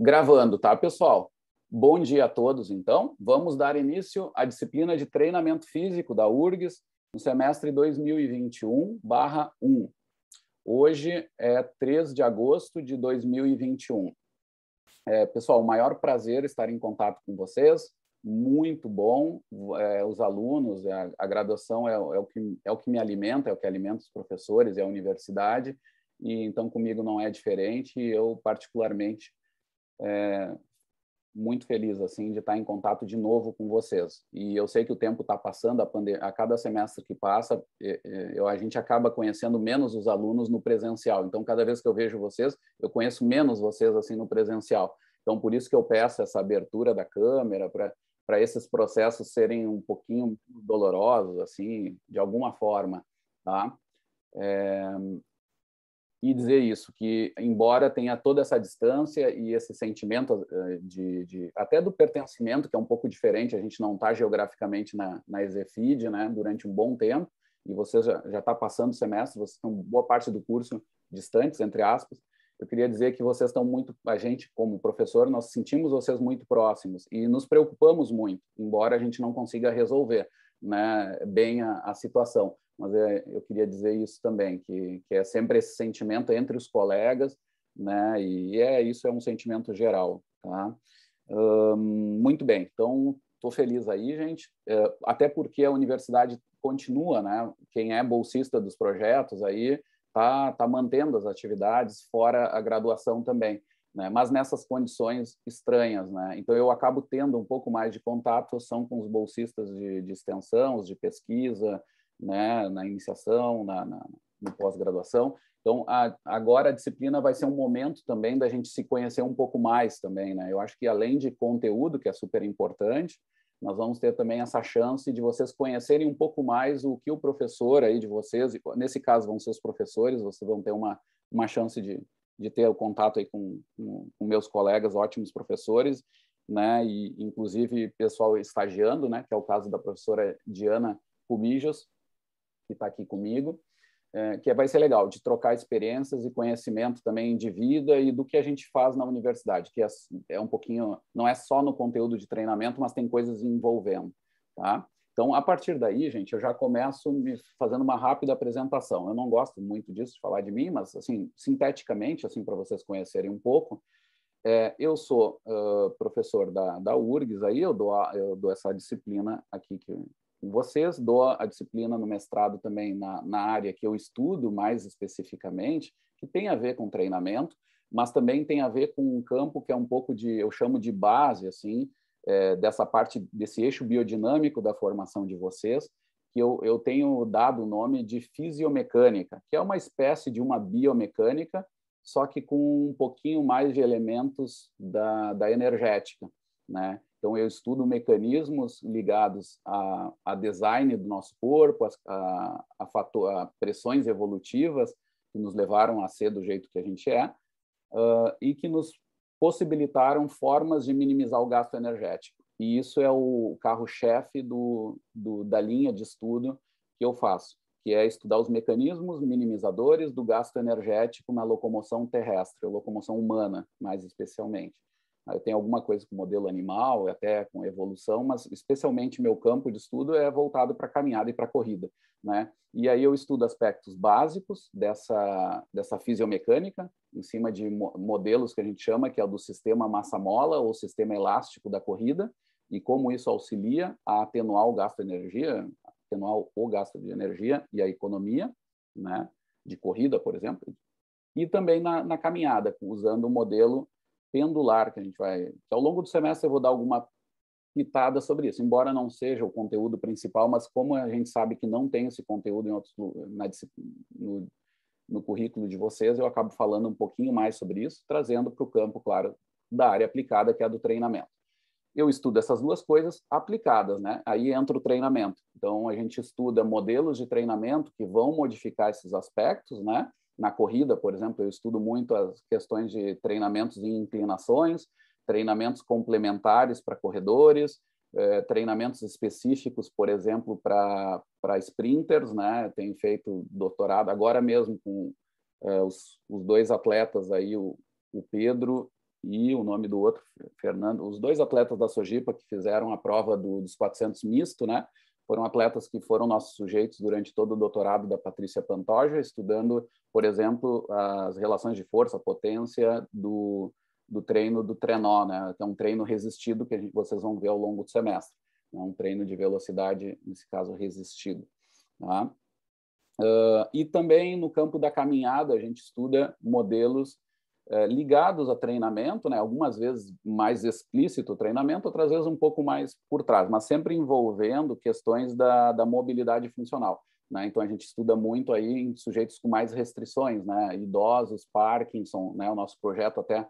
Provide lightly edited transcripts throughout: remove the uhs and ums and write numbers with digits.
Gravando, tá, pessoal? Bom dia a todos, então. Vamos dar início à disciplina de treinamento físico da URGS no semestre 2021/1. Hoje é 3 de agosto de 2021. Pessoal, o maior prazer estar em contato com vocês. Muito bom. Os alunos, a graduação é o que me alimenta, é o que alimenta os professores e a universidade. E então comigo não é diferente. Eu, particularmente, muito feliz assim de estar em contato de novo com vocês. E eu sei que o tempo está passando, a cada semestre que passa, a gente acaba conhecendo menos os alunos no presencial. Então, cada vez que eu vejo vocês, eu conheço menos vocês assim no presencial. Então, por isso que eu peço essa abertura da câmera para esses processos serem um pouquinho dolorosos, assim, de alguma forma, tá? E dizer isso, que embora tenha toda essa distância e esse sentimento até do pertencimento, que é um pouco diferente, a gente não está geograficamente na EZFID, né, durante um bom tempo, e você já está passando o semestre, vocês estão boa parte do curso distantes, entre aspas, eu queria dizer que vocês estão muito, a gente como professor, nós sentimos vocês muito próximos e nos preocupamos muito, embora a gente não consiga resolver, né, bem a situação. Mas eu queria dizer isso também, que é sempre esse sentimento entre os colegas, né? E isso é um sentimento geral, tá? Muito bem, então estou feliz aí, gente, até porque a universidade continua, né? Quem é bolsista dos projetos aí tá mantendo as atividades fora a graduação também, né? Mas nessas condições estranhas, né? Então eu acabo tendo um pouco mais de contato são com os bolsistas de extensão, os de pesquisa, né, na iniciação, no pós-graduação. Então, agora a disciplina vai ser um momento também da gente se conhecer um pouco mais também, né? Eu acho que além de conteúdo, que é super importante, nós vamos ter também essa chance de vocês conhecerem um pouco mais o que o professor aí de vocês, nesse caso vão ser os professores, vocês vão ter uma chance de ter o contato aí com meus colegas, ótimos professores, né? E inclusive pessoal estagiando, né? Que é o caso da professora Diana Cumijos, que está aqui comigo, que vai ser legal, de trocar experiências e conhecimento também de vida e do que a gente faz na universidade, que é um pouquinho, não é só no conteúdo de treinamento, mas tem coisas envolvendo, tá? Então, a partir daí, gente, eu já começo me fazendo uma rápida apresentação. Eu não gosto muito disso, de falar de mim, mas, assim, sinteticamente, assim, para vocês conhecerem um pouco, eu sou professor da URGS, aí eu dou essa disciplina aqui com vocês, dou a disciplina no mestrado também na área que eu estudo mais especificamente, que tem a ver com treinamento, mas também tem a ver com um campo que é um pouco eu chamo de base, assim, dessa parte, desse eixo biodinâmico da formação de vocês, que eu tenho dado o nome de fisiomecânica, que é uma espécie de uma biomecânica, só que com um pouquinho mais de elementos da energética, né? Então, eu estudo mecanismos ligados a design do nosso corpo, a pressões evolutivas que nos levaram a ser do jeito que a gente e que nos possibilitaram formas de minimizar o gasto energético. E isso é o carro-chefe da linha de estudo que eu faço, que é estudar os mecanismos minimizadores do gasto energético na locomoção terrestre, locomoção humana, mais especialmente. Eu tenho alguma coisa com modelo animal, até com evolução, mas especialmente meu campo de estudo é voltado para caminhada e para corrida, né? E aí eu estudo aspectos básicos dessa fisiomecânica, em cima de modelos que a gente chama, que é o do sistema massa-mola ou sistema elástico da corrida, e como isso auxilia a atenuar o gasto de energia, e a economia, né, de corrida, por exemplo, e também na caminhada, usando o modelo pendular que a gente vai... Que ao longo do semestre eu vou dar alguma pitada sobre isso, embora não seja o conteúdo principal, mas como a gente sabe que não tem esse conteúdo em outros, no currículo de vocês, eu acabo falando um pouquinho mais sobre isso, trazendo para o campo, claro, da área aplicada, que é a do treinamento. Eu estudo essas duas coisas aplicadas, né? Aí entra o treinamento. Então, a gente estuda modelos de treinamento que vão modificar esses aspectos, né? Na corrida, por exemplo, eu estudo muito as questões de treinamentos em inclinações, treinamentos complementares para corredores, treinamentos específicos, por exemplo, para sprinters, né? Tenho feito doutorado agora mesmo com os dois atletas aí, o Pedro e o nome do outro, Fernando, os dois atletas da Sojipa que fizeram a prova dos 400 misto, né? Foram atletas que foram nossos sujeitos durante todo o doutorado da Patrícia Pantoja, estudando, por exemplo, as relações de força, potência do treino do trenó, né? Que é um treino resistido que vocês vão ver ao longo do semestre. É um treino de velocidade, nesse caso, resistido. Tá? E também no campo da caminhada, a gente estuda modelos ligados a treinamento, né? Algumas vezes mais explícito o treinamento, outras vezes um pouco mais por trás, mas sempre envolvendo questões da mobilidade funcional, né? Então, a gente estuda muito aí em sujeitos com mais restrições, né? Idosos, Parkinson, né? O nosso projeto até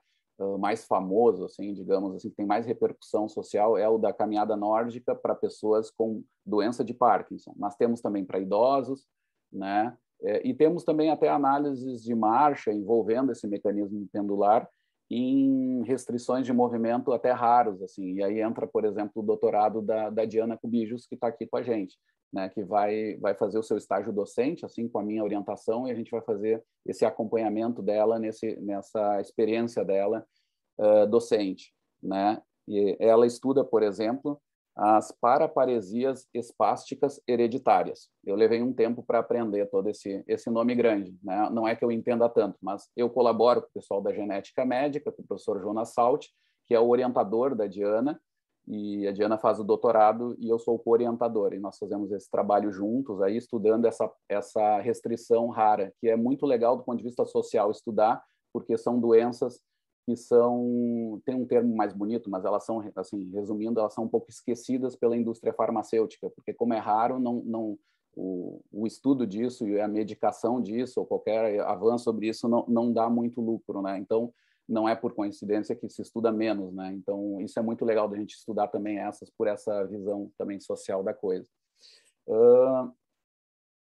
mais famoso, assim, digamos assim, que tem mais repercussão social é o da caminhada nórdica para pessoas com doença de Parkinson. Mas temos também para idosos, né? E temos também até análises de marcha envolvendo esse mecanismo pendular em restrições de movimento até raros, assim. E aí entra, por exemplo, o doutorado da Diana Cubijos, que está aqui com a gente, né? Que vai fazer o seu estágio docente, assim, com a minha orientação, e a gente vai fazer esse acompanhamento dela nessa experiência dela docente, né? E ela estuda, por exemplo, as paraparesias espásticas hereditárias. Eu levei um tempo para aprender todo esse nome grande, né? Não é que eu entenda tanto, mas eu colaboro com o pessoal da genética médica, com o professor Jonas Salt, que é o orientador da Diana, e a Diana faz o doutorado e eu sou o co-orientador, e nós fazemos esse trabalho juntos, aí estudando essa restrição rara, que é muito legal do ponto de vista social estudar, porque são doenças que tem um termo mais bonito, mas elas são, assim, resumindo, elas são um pouco esquecidas pela indústria farmacêutica, porque como é raro, o estudo disso e a medicação disso, ou qualquer avanço sobre isso, não dá muito lucro, né? Então, não é por coincidência que se estuda menos, né? Então, isso é muito legal da gente estudar também por essa visão também social da coisa.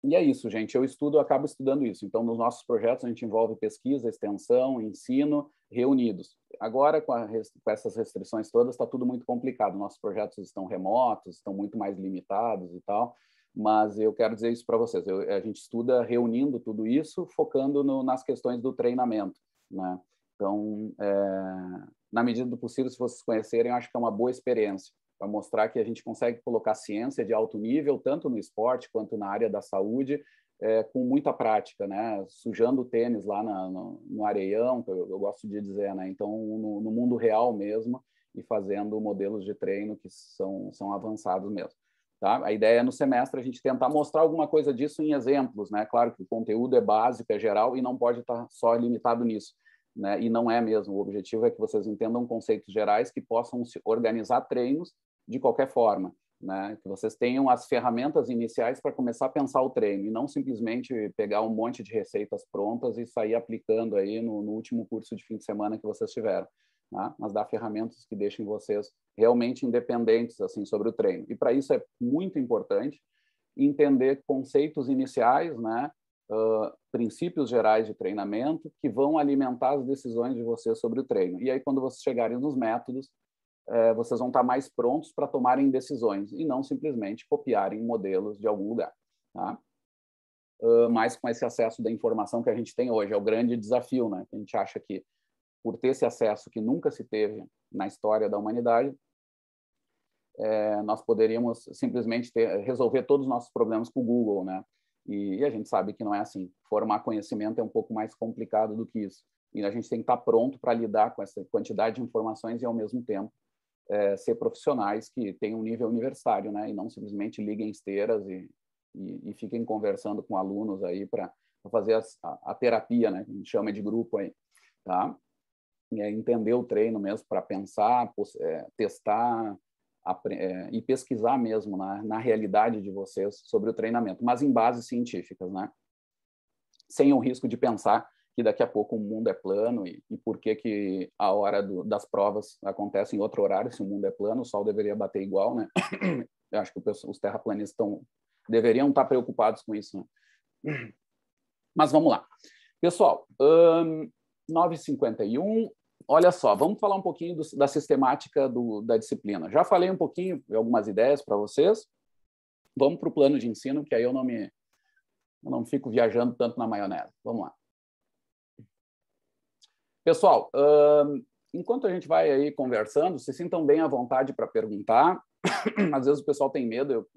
E é isso, gente. Eu acabo estudando isso. Então, nos nossos projetos, a gente envolve pesquisa, extensão, ensino, reunidos. Agora, com essas restrições todas, está tudo muito complicado. Nossos projetos estão remotos, estão muito mais limitados e tal, mas eu quero dizer isso para vocês. A gente estuda reunindo tudo isso, focando nas questões do treinamento, né? Então, na medida do possível, se vocês conhecerem, eu acho que é uma boa experiência para mostrar que a gente consegue colocar ciência de alto nível, tanto no esporte quanto na área da saúde, com muita prática, né? Sujando o tênis lá no areião, que eu gosto de dizer, né? Então, no mundo real mesmo, e fazendo modelos de treino que são avançados mesmo. Tá? A ideia é, no semestre, a gente tentar mostrar alguma coisa disso em exemplos, né? Claro que o conteúdo é básico, é geral, e não pode estar só limitado nisso, né? E não é mesmo. O objetivo é que vocês entendam conceitos gerais que possam se organizar treinos de qualquer forma, né? Que vocês tenham as ferramentas iniciais para começar a pensar o treino e não simplesmente pegar um monte de receitas prontas e sair aplicando aí no último curso de fim de semana que vocês tiveram, né? Mas dar ferramentas que deixem vocês realmente independentes assim sobre o treino. E para isso é muito importante entender conceitos iniciais, né? Princípios gerais de treinamento que vão alimentar as decisões de vocês sobre o treino. E aí, quando vocês chegarem nos métodos, vocês vão estar mais prontos para tomarem decisões e não simplesmente copiarem modelos de algum lugar, tá? Mas com esse acesso da informação que a gente tem hoje, é o grande desafio, né? A gente acha que, por ter esse acesso que nunca se teve na história da humanidade, nós poderíamos simplesmente resolver todos os nossos problemas com o Google, né? E a gente sabe que não é assim. Formar conhecimento é um pouco mais complicado do que isso. E a gente tem que estar pronto para lidar com essa quantidade de informações e, ao mesmo tempo, ser profissionais que tenham um nível universitário, né? E não simplesmente liguem esteiras e fiquem conversando com alunos aí para fazer a terapia, né? Que a gente chama de grupo aí, tá? E entender o treino mesmo para pensar, testar e pesquisar mesmo na realidade de vocês sobre o treinamento, mas em bases científicas, né? Sem o risco de pensar que daqui a pouco o mundo é plano e por que a hora das provas acontece em outro horário, se o mundo é plano, o sol deveria bater igual, né? Eu acho que os terraplanistas deveriam estar preocupados com isso, né? Mas vamos lá. Pessoal, 9h51, olha só, vamos falar um pouquinho da sistemática da disciplina. Já falei um pouquinho, algumas ideias para vocês. Vamos para o plano de ensino, que aí eu não fico viajando tanto na maionese. Vamos lá. Pessoal, enquanto a gente vai aí conversando, se sintam bem à vontade para perguntar. Às vezes o pessoal tem medo,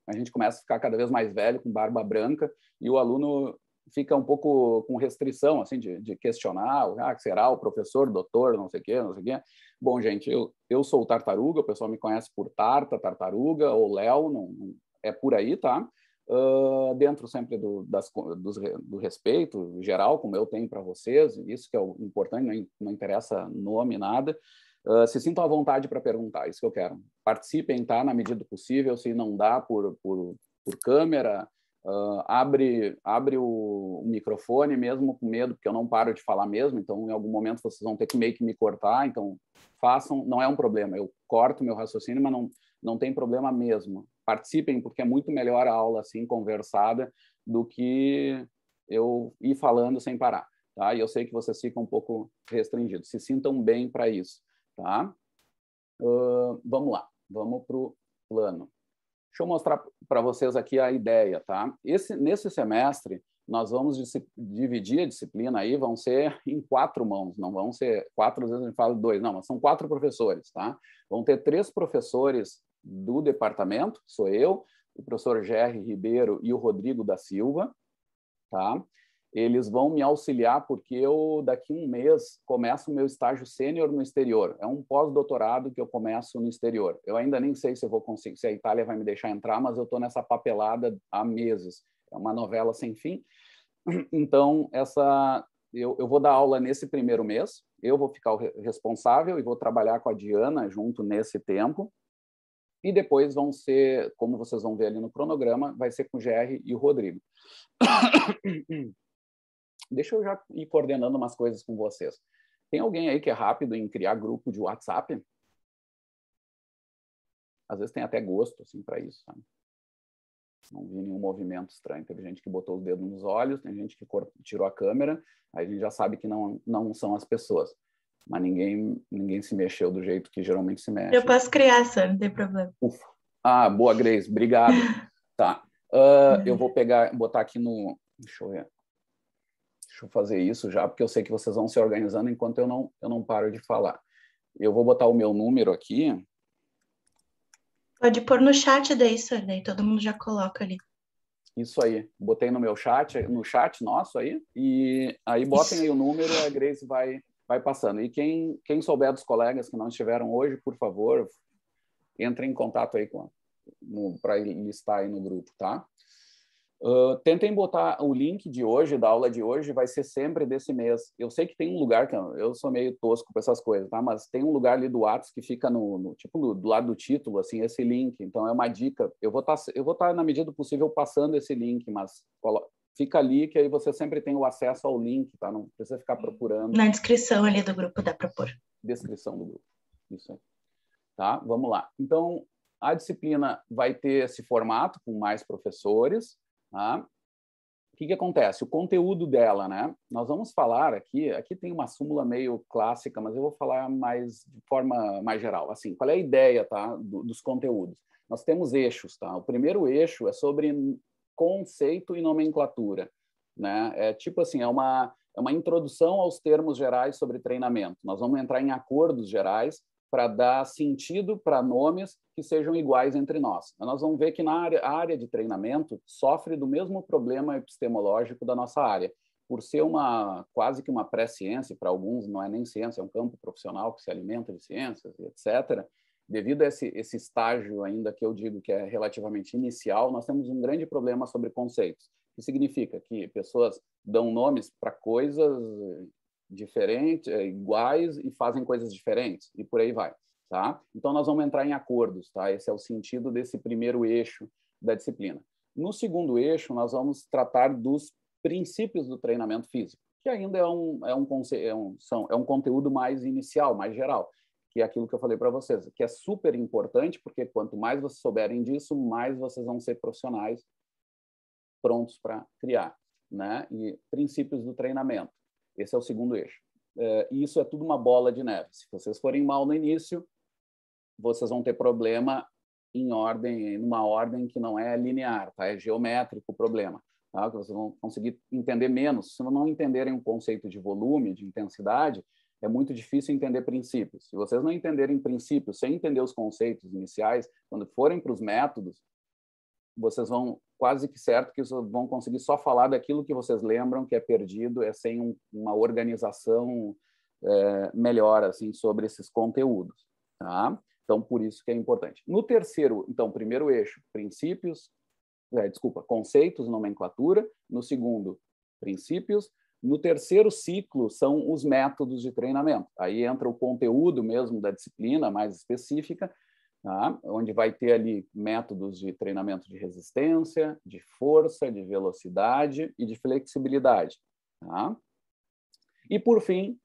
a gente começa a ficar cada vez mais velho, com barba branca, e o aluno fica um pouco com restrição assim de questionar, que será o professor, doutor, não sei o quê, não sei o quê. Bom, gente, eu sou o Tartaruga, o pessoal me conhece por Tartaruga ou Léo, é por aí, tá? Dentro sempre do respeito geral, como eu tenho para vocês, isso que é o importante, não interessa nome, nada. Se sintam à vontade para perguntar, isso que eu quero. Participem, tá? Na medida do possível, se não dá por câmera, abre o microfone mesmo com medo, porque eu não paro de falar mesmo, então em algum momento vocês vão ter que meio que me cortar, então façam, não é um problema, eu corto meu raciocínio, mas não tem problema mesmo. Participem, porque é muito melhor a aula assim, conversada, do que eu ir falando sem parar, tá? E eu sei que vocês ficam um pouco restringidos, se sintam bem para isso, tá? Vamos lá, vamos para o plano. Deixa eu mostrar para vocês aqui a ideia, tá? Nesse semestre, nós vamos dividir a disciplina aí, vão ser em 4 mãos, não vão ser 4, às vezes a gente fala 2, não, mas são 4 professores, tá? Vão ter 3 professores do departamento, sou eu, o professor Gerry Ribeiro e o Rodrigo da Silva, tá? Eles vão me auxiliar porque eu, daqui a um mês, começo o meu estágio sênior no exterior. É um pós-doutorado que eu começo no exterior. Eu ainda nem sei se eu vou conseguir, se a Itália vai me deixar entrar, mas eu estou nessa papelada há meses. É uma novela sem fim. Então, eu vou dar aula nesse primeiro mês, eu vou ficar o responsável e vou trabalhar com a Diana junto nesse tempo. E depois vão ser, como vocês vão ver ali no cronograma, vai ser com o Gerry e o Rodrigo. Deixa eu já ir coordenando umas coisas com vocês. Tem alguém aí que é rápido em criar grupo de WhatsApp? Às vezes tem até gosto assim, para isso. Sabe? Não vi nenhum movimento estranho. Teve gente que botou os dedos nos olhos, tem gente que tirou a câmera, aí a gente já sabe que não são as pessoas. Mas ninguém se mexeu do jeito que geralmente se mexe. Eu posso criar, só, não tem problema. Ufa. Boa, Grace, obrigado. Tá. Eu vou botar aqui no... Deixa eu ver. Deixa eu fazer isso já, porque eu sei que vocês vão se organizando enquanto eu não paro de falar. Eu vou botar o meu número aqui. Pode pôr no chat daí, Sor, daí todo mundo já coloca ali. Isso aí. Botei no meu chat, no chat nosso aí, e aí botem aí o número, a Grace vai passando. E quem souber dos colegas que não estiveram hoje, por favor, entre em contato aí para listar aí no grupo, tá? Tentem botar o link de hoje, da aula de hoje, vai ser sempre desse mês. Eu sei que tem um lugar, que eu sou meio tosco para essas coisas, tá? Mas tem um lugar ali do Whats que fica do lado do título, assim, esse link. Então, é uma dica. Eu vou estar na medida do possível, passando esse link, mas fica ali, que aí você sempre tem o acesso ao link, tá? Não precisa ficar procurando. Na descrição ali do grupo dá para pôr. Descrição do grupo. Isso aí. Tá? Vamos lá. Então, a disciplina vai ter esse formato, com mais professores. Tá? O que acontece? O conteúdo dela, né? Nós vamos falar aqui tem uma súmula meio clássica, mas eu vou falar de forma mais geral. Assim, qual é a ideia, tá, dos conteúdos? Nós temos eixos, tá? O primeiro eixo é sobre conceito e nomenclatura, né? É tipo assim, é uma introdução aos termos gerais sobre treinamento. Nós vamos entrar em acordos gerais para dar sentido para nomes que sejam iguais entre nós. Nós vamos ver que a área de treinamento sofre do mesmo problema epistemológico da nossa área. Por ser quase que uma pré-ciência, para alguns não é nem ciência, é um campo profissional que se alimenta de ciências, etc., devido a esse estágio ainda que eu digo que é relativamente inicial, nós temos um grande problema sobre conceitos, que significa que pessoas dão nomes para coisas diferentes, iguais, e fazem coisas diferentes, e por aí vai, tá? Então, nós vamos entrar em acordos, tá? Esse é o sentido desse primeiro eixo da disciplina. No segundo eixo, nós vamos tratar dos princípios do treinamento físico, que ainda é um conteúdo mais inicial, mais geral, que é aquilo que eu falei para vocês, que é super importante, porque quanto mais vocês souberem disso, mais vocês vão ser profissionais prontos para criar, né? E princípios do treinamento. Esse é o segundo eixo. E isso é tudo uma bola de neve. Se vocês forem mal no início, vocês vão ter problema numa ordem que não é linear, tá? É geométrico o problema, tá? Vocês vão conseguir entender menos. Se não entenderem o conceito de volume, de intensidade, é muito difícil entender princípios. Se vocês não entenderem princípios, sem entender os conceitos iniciais, quando forem para os métodos, vocês vão quase que certo que vão conseguir só falar daquilo que vocês lembram que é perdido, sem uma organização melhor assim sobre esses conteúdos, tá? Então, por isso que é importante. No terceiro, então, primeiro eixo, princípios, conceitos, nomenclatura. No segundo, princípios. No terceiro ciclo, são os métodos de treinamento. Aí entra o conteúdo mesmo da disciplina mais específica, tá? Onde vai ter ali métodos de treinamento de resistência, de força, de velocidade e de flexibilidade. Tá? E, por fim,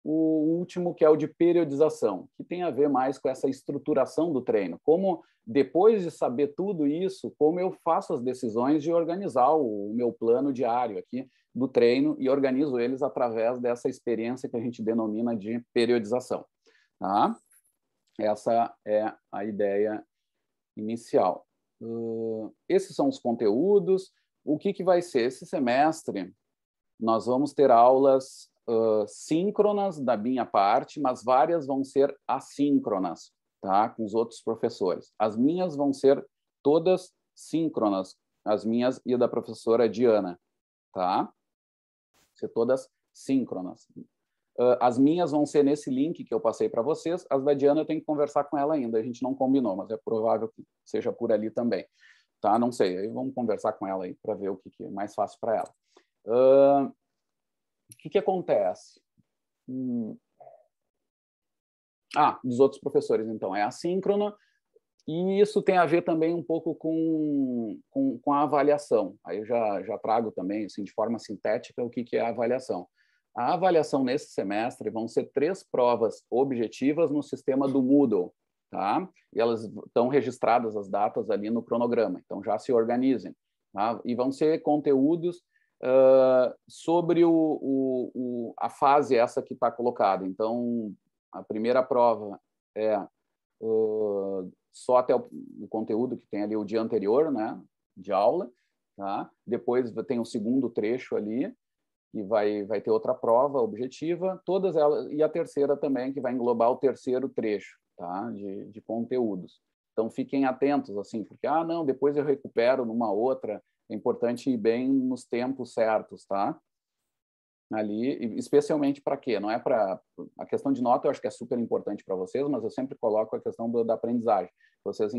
o último, que é o de periodização, que tem a ver mais com essa estruturação do treino. Como, depois de saber tudo isso, como eu faço as decisões de organizar o meu plano diário aqui do treino e organizo eles através dessa experiência que a gente denomina de periodização. Tá? Essa é a ideia inicial. Esses são os conteúdos. O que vai ser? Esse semestre, nós vamos ter aulas síncronas da minha parte, mas várias vão ser assíncronas, tá? Com os outros professores. As minhas vão ser todas síncronas, as minhas e a da professora Diana, tá? Ser todas síncronas. As minhas vão ser nesse link que eu passei para vocês, as da Diana eu tenho que conversar com ela ainda, a gente não combinou, mas é provável que seja por ali também, tá? Não sei, aí vamos conversar com ela aí para ver o que é mais fácil para ela. O que acontece? Dos outros professores, então, é assíncrona, e isso tem a ver também um pouco com a avaliação. Aí eu já trago também, assim, de forma sintética, o que é a avaliação. A avaliação nesse semestre vão ser 3 provas objetivas no sistema do Moodle, tá? E elas estão registradas as datas ali no cronograma, então já se organizem, tá? E vão ser conteúdos sobre a fase essa que está colocada. Então, a primeira prova é só até o conteúdo que tem ali o dia anterior, né, de aula, tá? Depois tem o segundo trecho ali, que vai ter outra prova objetiva, todas elas, e a terceira também, que vai englobar o terceiro trecho, tá? De conteúdos. Então, fiquem atentos, assim, porque, não, depois eu recupero numa outra. É importante ir bem nos tempos certos, tá? Ali, especialmente para quê? Não é para... A questão de nota eu acho que é super importante para vocês, mas eu sempre coloco a questão da aprendizagem. Vocês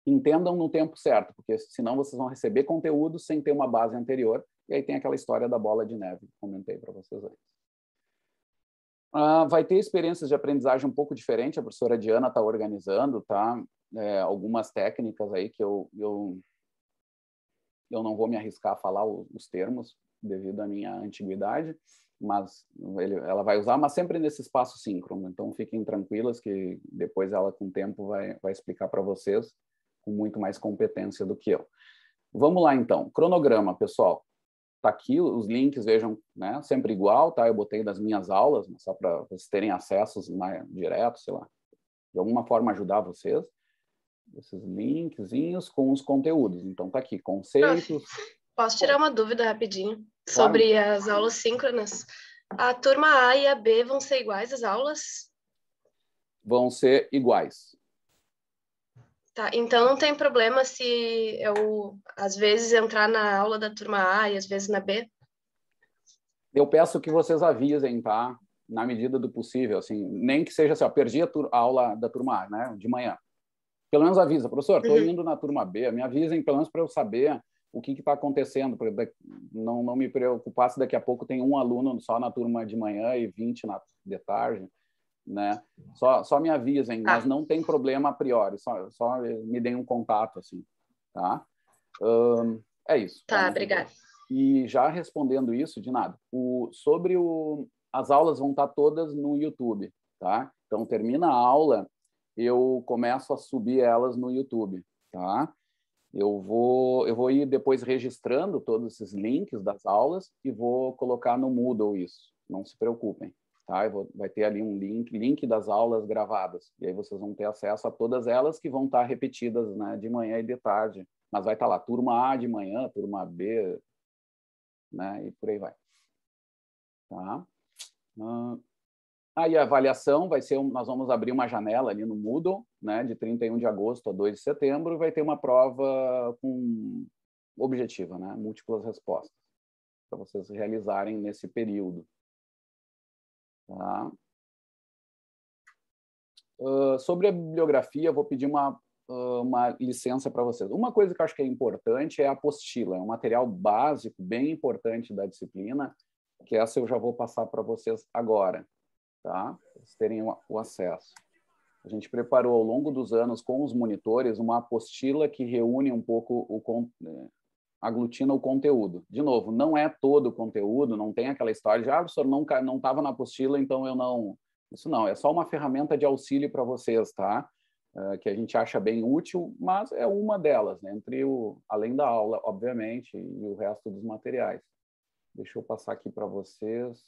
entendam no tempo certo, porque senão vocês vão receber conteúdo sem ter uma base anterior, e aí tem aquela história da bola de neve que comentei para vocês antes. Vai ter experiências de aprendizagem um pouco diferente, a professora Diana está organizando, tá? Algumas técnicas aí que eu não vou me arriscar a falar os termos, devido à minha antiguidade, mas ela vai usar, mas sempre nesse espaço síncrono. Então, fiquem tranquilas que depois ela, com o tempo, vai explicar para vocês com muito mais competência do que eu. Vamos lá, então. Cronograma, pessoal. Está aqui, os links, vejam, né? Sempre igual, tá? Eu botei das minhas aulas, só para vocês terem acessos direto, sei lá, de alguma forma ajudar vocês. Esses linkzinhos com os conteúdos. Então, tá aqui, conceitos. Posso tirar uma dúvida rapidinho Claro. sobre as aulas síncronas? A turma A e a B vão ser iguais as aulas? Vão ser iguais. Tá, então não tem problema se eu, às vezes, entrar na aula da turma A e às vezes na B? Eu peço que vocês avisem, tá? Na medida do possível, assim, nem que seja assim, perdi a aula da turma A, né, de manhã. Pelo menos avisa, professor, estou indo na turma B, me avisem pelo menos para eu saber o que está acontecendo, para não me preocupar se daqui a pouco tem um aluno só na turma de manhã e 20 de tarde, né? Só me avisem, mas não tem problema a priori, só me deem um contato, assim, tá? É isso. Tá, obrigada. E já respondendo isso, de nada, as aulas vão estar todas no YouTube, tá? Então, termina a aula, eu começo a subir elas no YouTube, tá? Eu vou ir depois registrando todos esses links das aulas e vou colocar no Moodle isso. Não se preocupem, tá? Vai ter ali um link das aulas gravadas. E aí vocês vão ter acesso a todas elas que vão estar repetidas, né, de manhã e de tarde. Mas vai estar lá, turma A de manhã, turma B, né? E por aí vai. Tá? Aí a avaliação vai ser, nós vamos abrir uma janela ali no Moodle, né, de 31 de agosto a 2 de setembro, e vai ter uma prova objetiva, né, múltiplas respostas, para vocês realizarem nesse período. Tá? Sobre a bibliografia, eu vou pedir uma licença para vocês. Uma coisa que eu acho que é importante é a apostila, é um material básico, bem importante da disciplina, que essa eu já vou passar para vocês agora, tá? Para vocês terem o acesso. A gente preparou ao longo dos anos com os monitores uma apostila que reúne um pouco, aglutina o conteúdo. De novo, não é todo o conteúdo, não tem aquela história de, o senhor não estava na apostila, então eu não... Isso não, é só uma ferramenta de auxílio para vocês, tá? Que a gente acha bem útil, mas é uma delas, né? Além da aula, obviamente, e o resto dos materiais. Deixa eu passar aqui para vocês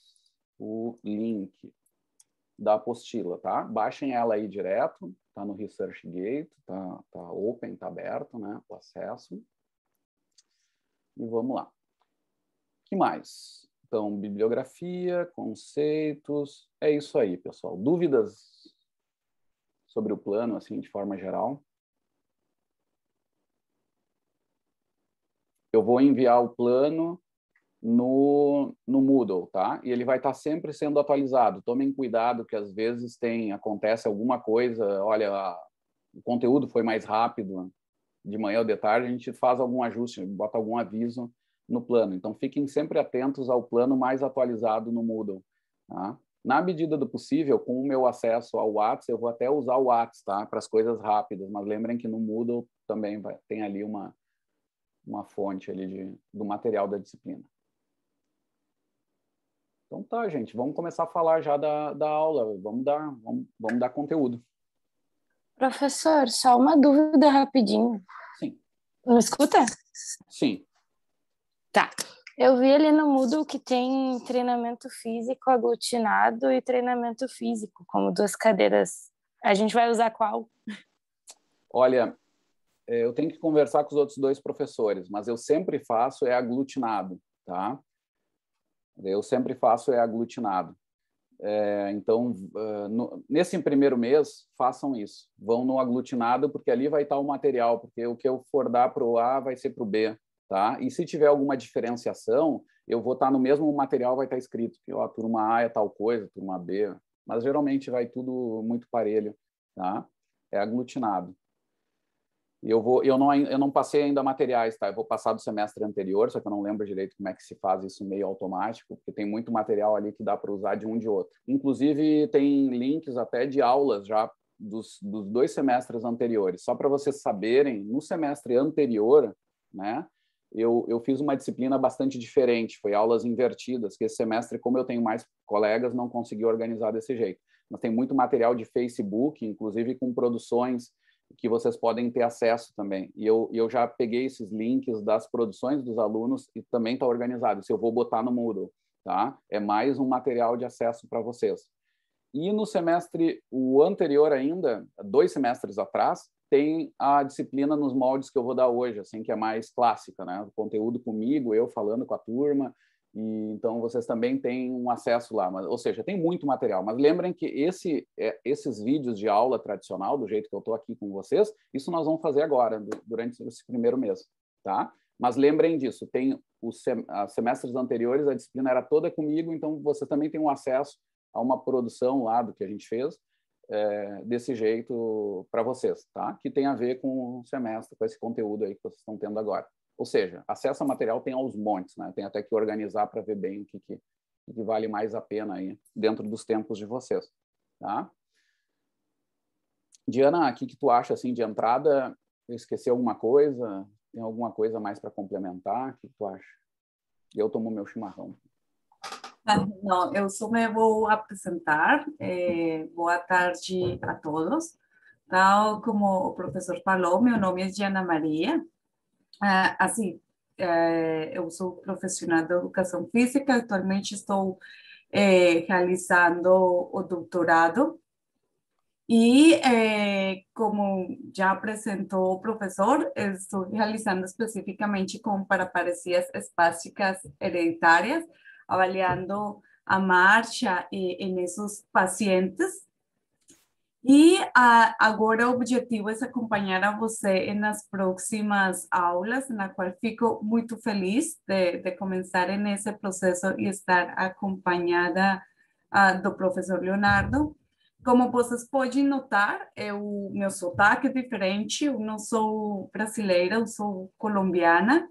o link da apostila, tá? Baixem ela aí direto, tá no ResearchGate, tá open, tá aberto, né? O acesso. E vamos lá. O que mais? Então, bibliografia, conceitos, é isso aí, pessoal. Dúvidas sobre o plano, assim, de forma geral? Eu vou enviar o plano no Moodle, tá? E ele vai estar sempre sendo atualizado. Tomem cuidado que às vezes acontece alguma coisa, olha, o conteúdo foi mais rápido de manhã ou de tarde, a gente faz algum ajuste, bota algum aviso no plano. Então, fiquem sempre atentos ao plano mais atualizado no Moodle, tá? Na medida do possível, com o meu acesso ao WhatsApp, eu vou até usar o WhatsApp, tá? Para as coisas rápidas, mas lembrem que no Moodle também tem ali uma fonte ali do material da disciplina. Então tá, gente, vamos começar a falar já da aula, vamos dar conteúdo. Professor, só uma dúvida rapidinho. Sim. Me escuta? Sim. Tá. Eu vi ali no Moodle que tem treinamento físico aglutinado e treinamento físico, como 2 cadeiras. A gente vai usar qual? Olha, eu tenho que conversar com os outros 2 professores, mas eu sempre faço aglutinado, tá? Eu sempre faço aglutinado. Então, nesse primeiro mês, façam isso. Vão no aglutinado, porque ali vai estar o material, porque o que eu for dar para o A vai ser para o B. Tá? E se tiver alguma diferenciação, eu vou estar no mesmo material, vai estar escrito que a turma A é tal coisa, turma B, mas geralmente vai tudo muito parelho, tá? É aglutinado. E eu não passei ainda materiais, tá? Eu vou passar do semestre anterior, só que eu não lembro direito como é que se faz isso meio automático, porque tem muito material ali que dá para usar de um de outro. Inclusive, tem links até de aulas já dos 2 semestres anteriores. Só para vocês saberem, no semestre anterior, né? Eu fiz uma disciplina bastante diferente, foi aulas invertidas, que esse semestre, como eu tenho mais colegas, não consegui organizar desse jeito. Mas tem muito material de Facebook, inclusive com produções que vocês podem ter acesso também. E eu já peguei esses links das produções dos alunos e também está organizado. Se eu vou botar no Moodle, tá? É mais um material de acesso para vocês. E no semestre, o anterior ainda, 2 semestres atrás, tem a disciplina nos moldes que eu vou dar hoje, assim, que é mais clássica, né? O conteúdo comigo, eu falando com a turma, e então vocês também têm um acesso lá. Ou seja, tem muito material, mas lembrem que esses vídeos de aula tradicional, do jeito que eu estou aqui com vocês, isso nós vamos fazer agora, durante esse primeiro mês, tá? Mas lembrem disso, tem os semestres anteriores, a disciplina era toda comigo, então você também tem um acesso a uma produção lá do que a gente fez, desse jeito para vocês, tá? Que tem a ver com o semestre, com esse conteúdo aí que vocês estão tendo agora. Ou seja, acesso a material tem aos montes, né? Tem até que organizar para ver bem o que vale mais a pena aí dentro dos tempos de vocês, tá? Diana, o que tu acha assim de entrada? Eu esqueci alguma coisa? Tem alguma coisa mais para complementar? O que tu acha? Eu tomo meu chimarrão. Não, eu só me vou apresentar. Boa tarde a todos. Tal como o professor falou, meu nome é Diana Maria. Assim, eu sou profissional de educação física. Atualmente estou realizando o doutorado. E, como já apresentou o professor, estou realizando especificamente com paraparesias espásticas hereditárias, avaliando a marcha em esses pacientes. E agora o objetivo é acompanhar a você nas próximas aulas, na qual fico muito feliz de começar nesse processo e estar acompanhada do professor Leonardo. Como vocês podem notar, meu sotaque é diferente, eu não sou brasileira, eu sou colombiana.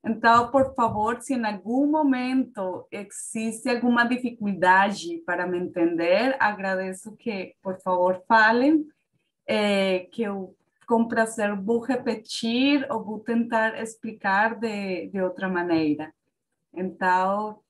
Então, por favor, se em algum momento existe alguma dificuldade para me entender, agradeço que, por favor, falem, que eu, com prazer, vou repetir ou vou tentar explicar de outra maneira. Então,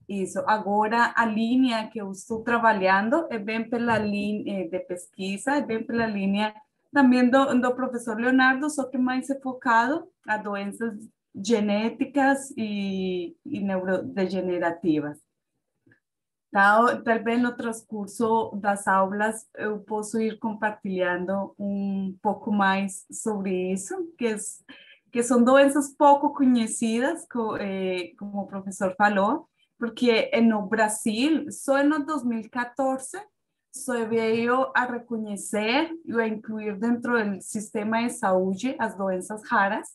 isso. Agora, a linha que eu estou trabalhando é bem pela linha de pesquisa, é bem pela linha também do professor Leonardo, só que mais focado a doenças genéticas e neurodegenerativas. Então, talvez no transcurso das aulas eu posso ir compartilhando um pouco mais sobre isso, que são doenças pouco conhecidas, como o professor falou, porque no Brasil, só no 2014, só veio a reconhecer e a incluir dentro do sistema de saúde as doenças raras.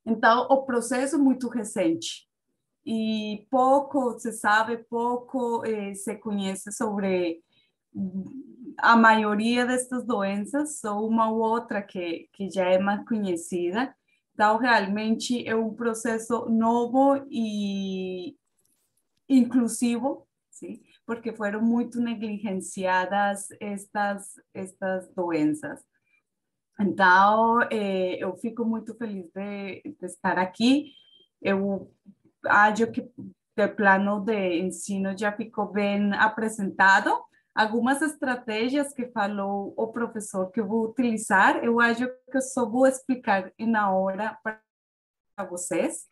Então, o processo é muito recente e pouco se sabe, pouco se conhece sobre a maioria destas doenças, só uma ou outra que já é mais conhecida. Então, realmente é um processo novo e inclusivo, sim, porque foram muito negligenciadas estas doenças. Então, eu fico muito feliz de estar aqui. Eu acho que o plano de ensino já ficou bem apresentado. Algumas estratégias que falou o professor que eu vou utilizar, eu acho que eu só vou explicar na hora para vocês.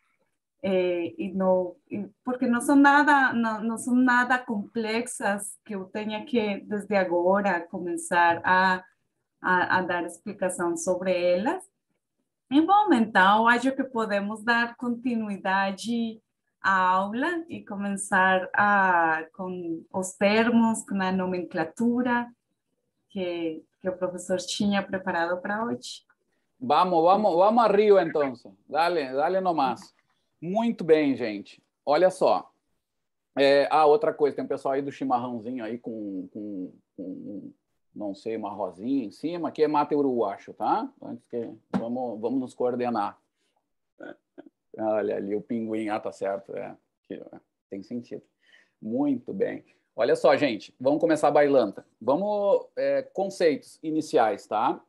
Porque não são nada complexas que eu tenha que, desde agora, começar a dar explicação sobre elas. E, bom, então, acho que podemos dar continuidade à aula e começar com os termos, com a nomenclatura que o professor tinha preparado para hoje. Vamos a Rio, então. Dale nomás. Muito bem, gente. Olha só. Outra coisa, tem um pessoal aí do chimarrãozinho aí com não sei, uma rosinha em cima, aqui é mate uruguacho, tá? Antes que vamos nos coordenar. Olha ali o pinguim, tá certo, tem sentido. Muito bem. Olha só, gente, vamos começar a bailanta. Vamos, conceitos iniciais, tá?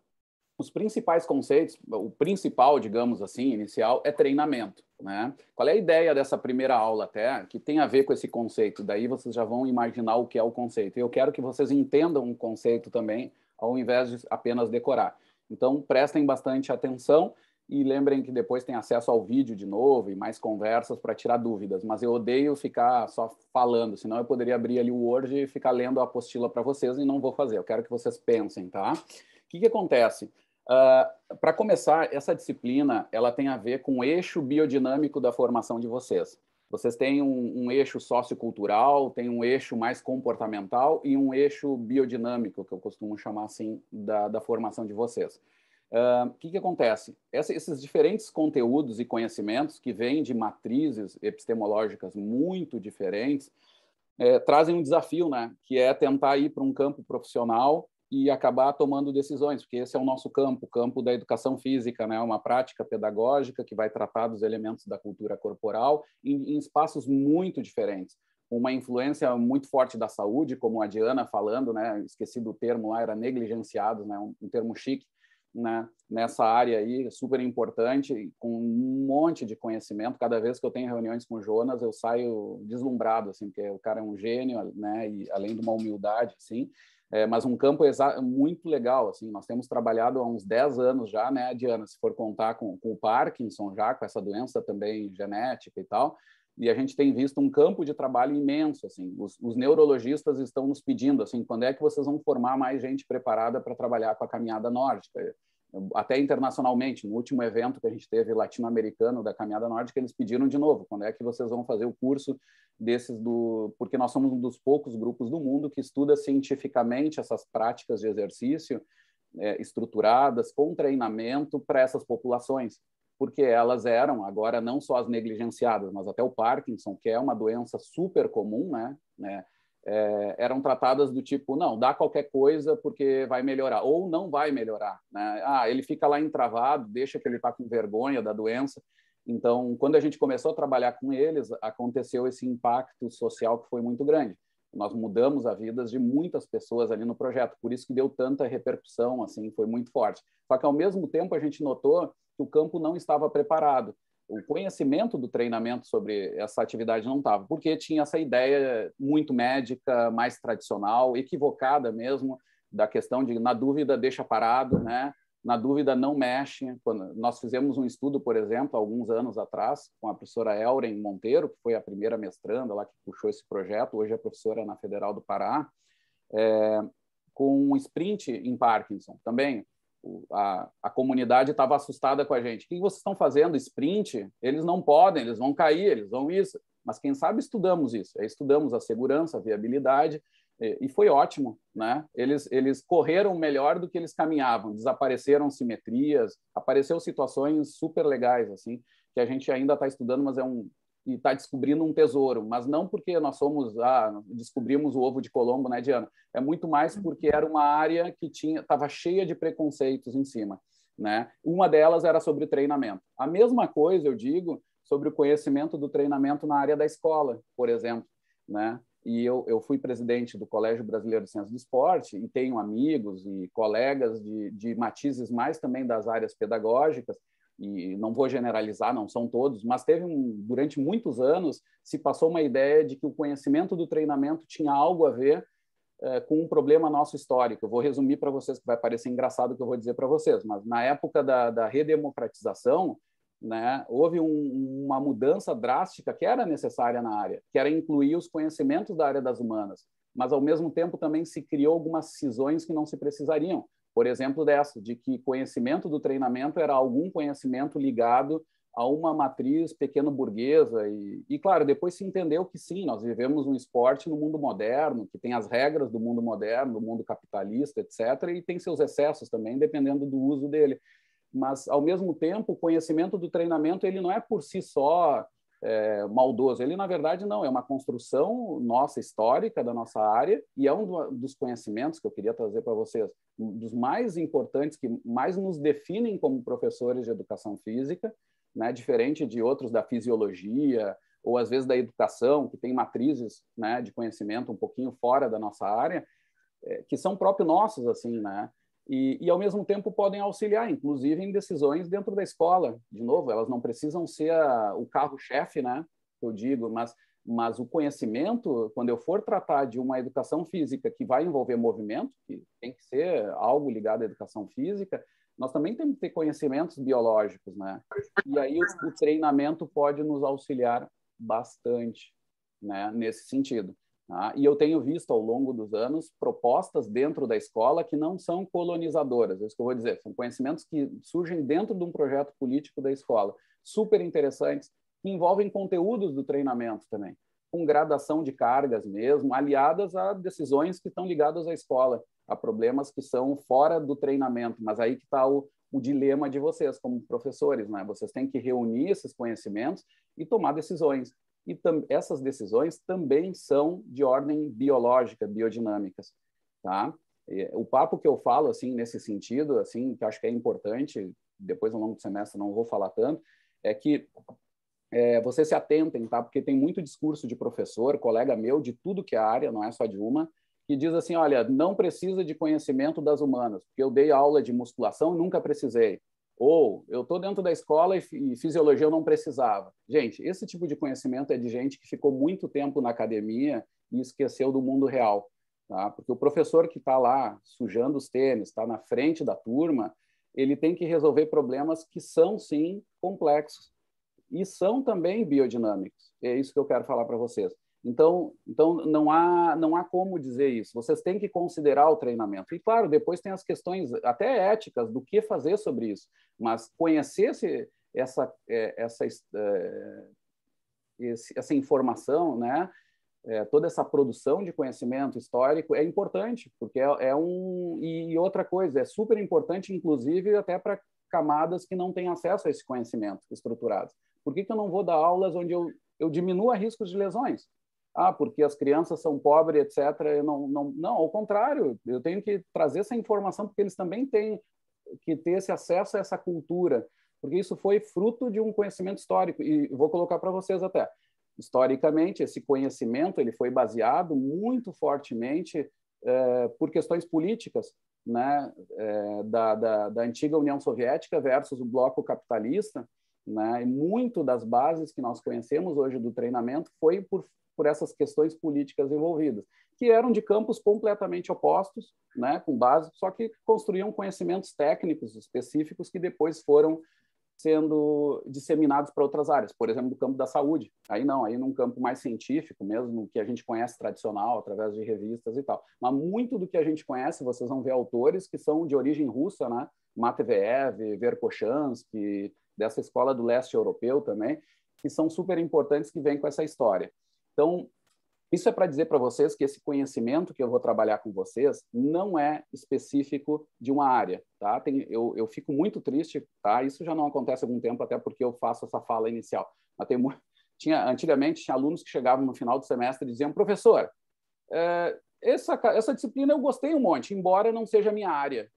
Os principais conceitos, o principal, digamos assim, inicial, é treinamento, né? Qual é a ideia dessa primeira aula até, que tem a ver com esse conceito? Daí vocês já vão imaginar o que é o conceito. Eu quero que vocês entendam o conceito também, ao invés de apenas decorar. Então, prestem bastante atenção e lembrem que depois tem acesso ao vídeo de novo e mais conversas para tirar dúvidas. Mas eu odeio ficar só falando, senão eu poderia abrir ali o Word e ficar lendo a apostila para vocês e não vou fazer. Eu quero que vocês pensem, tá? O que acontece? Para começar, essa disciplina ela tem a ver com o eixo biodinâmico da formação de vocês. Vocês têm um eixo sociocultural, tem um eixo mais comportamental e um eixo biodinâmico, que eu costumo chamar assim, da formação de vocês. O que acontece? Esses diferentes conteúdos e conhecimentos que vêm de matrizes epistemológicas muito diferentes trazem um desafio, né? Que é tentar ir para um campo profissional e acabar tomando decisões, porque esse é o nosso campo, o campo da educação física, né? Uma prática pedagógica que vai tratar dos elementos da cultura corporal em espaços muito diferentes, com uma influência muito forte da saúde, como a Diana falando, né? Esqueci do termo lá, era negligenciado, né? Um termo chique, né? Nessa área aí, super importante, com um monte de conhecimento. Cada vez que eu tenho reuniões com o Jonas, eu saio deslumbrado, assim, porque o cara é um gênio, né? E além de uma humildade, assim, mas um campo muito legal, assim, nós temos trabalhado há uns 10 anos já, né, Diana, se for contar com o Parkinson já, com essa doença também genética e tal, e a gente tem visto um campo de trabalho imenso, assim, os neurologistas estão nos pedindo, assim, quando é que vocês vão formar mais gente preparada para trabalhar com a caminhada nórdica? até internacionalmente. No último evento que a gente teve latino-americano da Caminhada Nórdica, eles pediram de novo, quando é que vocês vão fazer o curso desses porque nós somos um dos poucos grupos do mundo que estuda cientificamente essas práticas de exercício estruturadas, com treinamento para essas populações, porque elas eram, agora, não só as negligenciadas, mas até o Parkinson, que é uma doença super comum, né? Eram tratadas do tipo, não, dá qualquer coisa porque vai melhorar, ou não vai melhorar, né? Ele fica lá entravado, deixa que ele está com vergonha da doença. Então, quando a gente começou a trabalhar com eles, aconteceu esse impacto social que foi muito grande. Nós mudamos a vida de muitas pessoas ali no projeto, por isso que deu tanta repercussão, assim, foi muito forte. Só que, ao mesmo tempo, a gente notou que o campo não estava preparado. O conhecimento do treinamento sobre essa atividade não estava, porque tinha essa ideia muito médica, mais tradicional, equivocada mesmo, da questão de, na dúvida, deixa parado, né? Na dúvida, não mexe. Nós fizemos um estudo, por exemplo, alguns anos atrás, com a professora Elren Monteiro, que foi a primeira mestranda lá que puxou esse projeto, hoje é professora na Federal do Pará, com um sprint em Parkinson também. A comunidade estava assustada com a gente. O que vocês estão fazendo? Sprint? Eles não podem, eles vão cair, eles vão isso. Mas quem sabe estudamos isso. Estudamos a segurança, a viabilidade, e foi ótimo, né? Eles correram melhor do que eles caminhavam, desapareceram simetrias, apareceu situações super legais, assim, que a gente ainda está estudando, mas e está descobrindo um tesouro, mas não porque nós descobrimos o ovo de Colombo, né, Diana? É muito mais porque era uma área que estava cheia de preconceitos em cima, né? Uma delas era sobre treinamento. A mesma coisa, eu digo, sobre o conhecimento do treinamento na área da escola, por exemplo, né? E eu fui presidente do Colégio Brasileiro de Ciências do Esporte e tenho amigos e colegas de matizes mais também das áreas pedagógicas, e não vou generalizar, não são todos, mas durante muitos anos se passou uma ideia de que o conhecimento do treinamento tinha algo a ver com um problema nosso histórico. Eu vou resumir para vocês, que vai parecer engraçado o que eu vou dizer para vocês, mas na época da redemocratização, né, houve uma mudança drástica que era necessária na área, que era incluir os conhecimentos da área das humanas, mas ao mesmo tempo também se criou algumas cisões que não se precisariam. Por exemplo, de que conhecimento do treinamento era algum conhecimento ligado a uma matriz pequeno-burguesa. E, claro, depois se entendeu que sim, nós vivemos um esporte no mundo moderno, que tem as regras do mundo moderno, do mundo capitalista, etc., e tem seus excessos também, dependendo do uso dele. Mas, ao mesmo tempo, o conhecimento do treinamento ele não é por si só maldoso. Ele, na verdade, não. É uma construção nossa histórica da nossa área e é um dos conhecimentos que eu queria trazer para vocês, dos mais importantes, que mais nos definem como professores de educação física, né? Diferente de outros da fisiologia ou, às vezes, da educação, que tem matrizes, né, de conhecimento um pouquinho fora da nossa área, que são próprios nossos, assim, né? E, ao mesmo tempo, podem auxiliar, inclusive, em decisões dentro da escola. De novo, elas não precisam ser o carro-chefe, né, que eu digo, mas o conhecimento, quando eu for tratar de uma educação física que vai envolver movimento, que tem que ser algo ligado à educação física, nós também temos que ter conhecimentos biológicos, né? E aí o treinamento pode nos auxiliar bastante, né, nesse sentido. E eu tenho visto ao longo dos anos propostas dentro da escola que não são colonizadoras, é isso que eu vou dizer, são conhecimentos que surgem dentro de um projeto político da escola, super interessantes, que envolvem conteúdos do treinamento também, com gradação de cargas mesmo, aliadas a decisões que estão ligadas à escola, a problemas que são fora do treinamento, mas aí que está o dilema de vocês como professores, né? Vocês têm que reunir esses conhecimentos e tomar decisões. E essas decisões também são de ordem biológica, biodinâmicas, tá? O papo que eu falo, assim, nesse sentido, assim, que acho que é importante, depois ao longo do semestre não vou falar tanto, é que vocês se atentem, tá? Porque tem muito discurso de professor, colega meu, de tudo que é área, não é só de uma, que diz assim, olha, não precisa de conhecimento das humanas, porque eu dei aula de musculação e nunca precisei. Ou eu estou dentro da escola e fisiologia eu não precisava. Gente, esse tipo de conhecimento é de gente que ficou muito tempo na academia e esqueceu do mundo real. Tá? Porque o professor que está lá sujando os tênis, está na frente da turma, ele tem que resolver problemas que são, sim, complexos. E são também biodinâmicos. É isso que eu quero falar para vocês. Então não há como dizer isso. Vocês têm que considerar o treinamento. E, claro, depois tem as questões até éticas do que fazer sobre isso. Mas conhecer essa informação, né? Toda essa produção de conhecimento histórico é importante, porque E outra coisa, é super importante, inclusive, até para camadas que não têm acesso a esse conhecimento estruturado. Por que eu não vou dar aulas onde eu diminua riscos de lesões? Porque as crianças são pobres, etc. Não, ao contrário, eu tenho que trazer essa informação porque eles também têm que ter esse acesso a essa cultura, porque isso foi fruto de um conhecimento histórico. E vou colocar para vocês até. Historicamente, esse conhecimento ele foi baseado muito fortemente por questões políticas, né, da antiga União Soviética versus o bloco capitalista, né, e muito das bases que nós conhecemos hoje do treinamento foi por essas questões políticas envolvidas, que eram de campos completamente opostos, né, com base, só que construíam conhecimentos técnicos específicos que depois foram sendo disseminados para outras áreas, por exemplo, do campo da saúde. Aí não, aí num campo mais científico mesmo, que a gente conhece tradicional, através de revistas e tal. Mas muito do que a gente conhece, vocês vão ver autores que são de origem russa, né? Matveev, Verkhoshansky, dessa escola do leste europeu também, que são super importantes, que vêm com essa história. Então, isso é para dizer para vocês que esse conhecimento que eu vou trabalhar com vocês não é específico de uma área, tá? Eu fico muito triste, tá? Isso já não acontece há algum tempo, até porque eu faço essa fala inicial. Mas antigamente, tinha alunos que chegavam no final do semestre e diziam, professor, essa disciplina eu gostei um monte, embora não seja a minha área.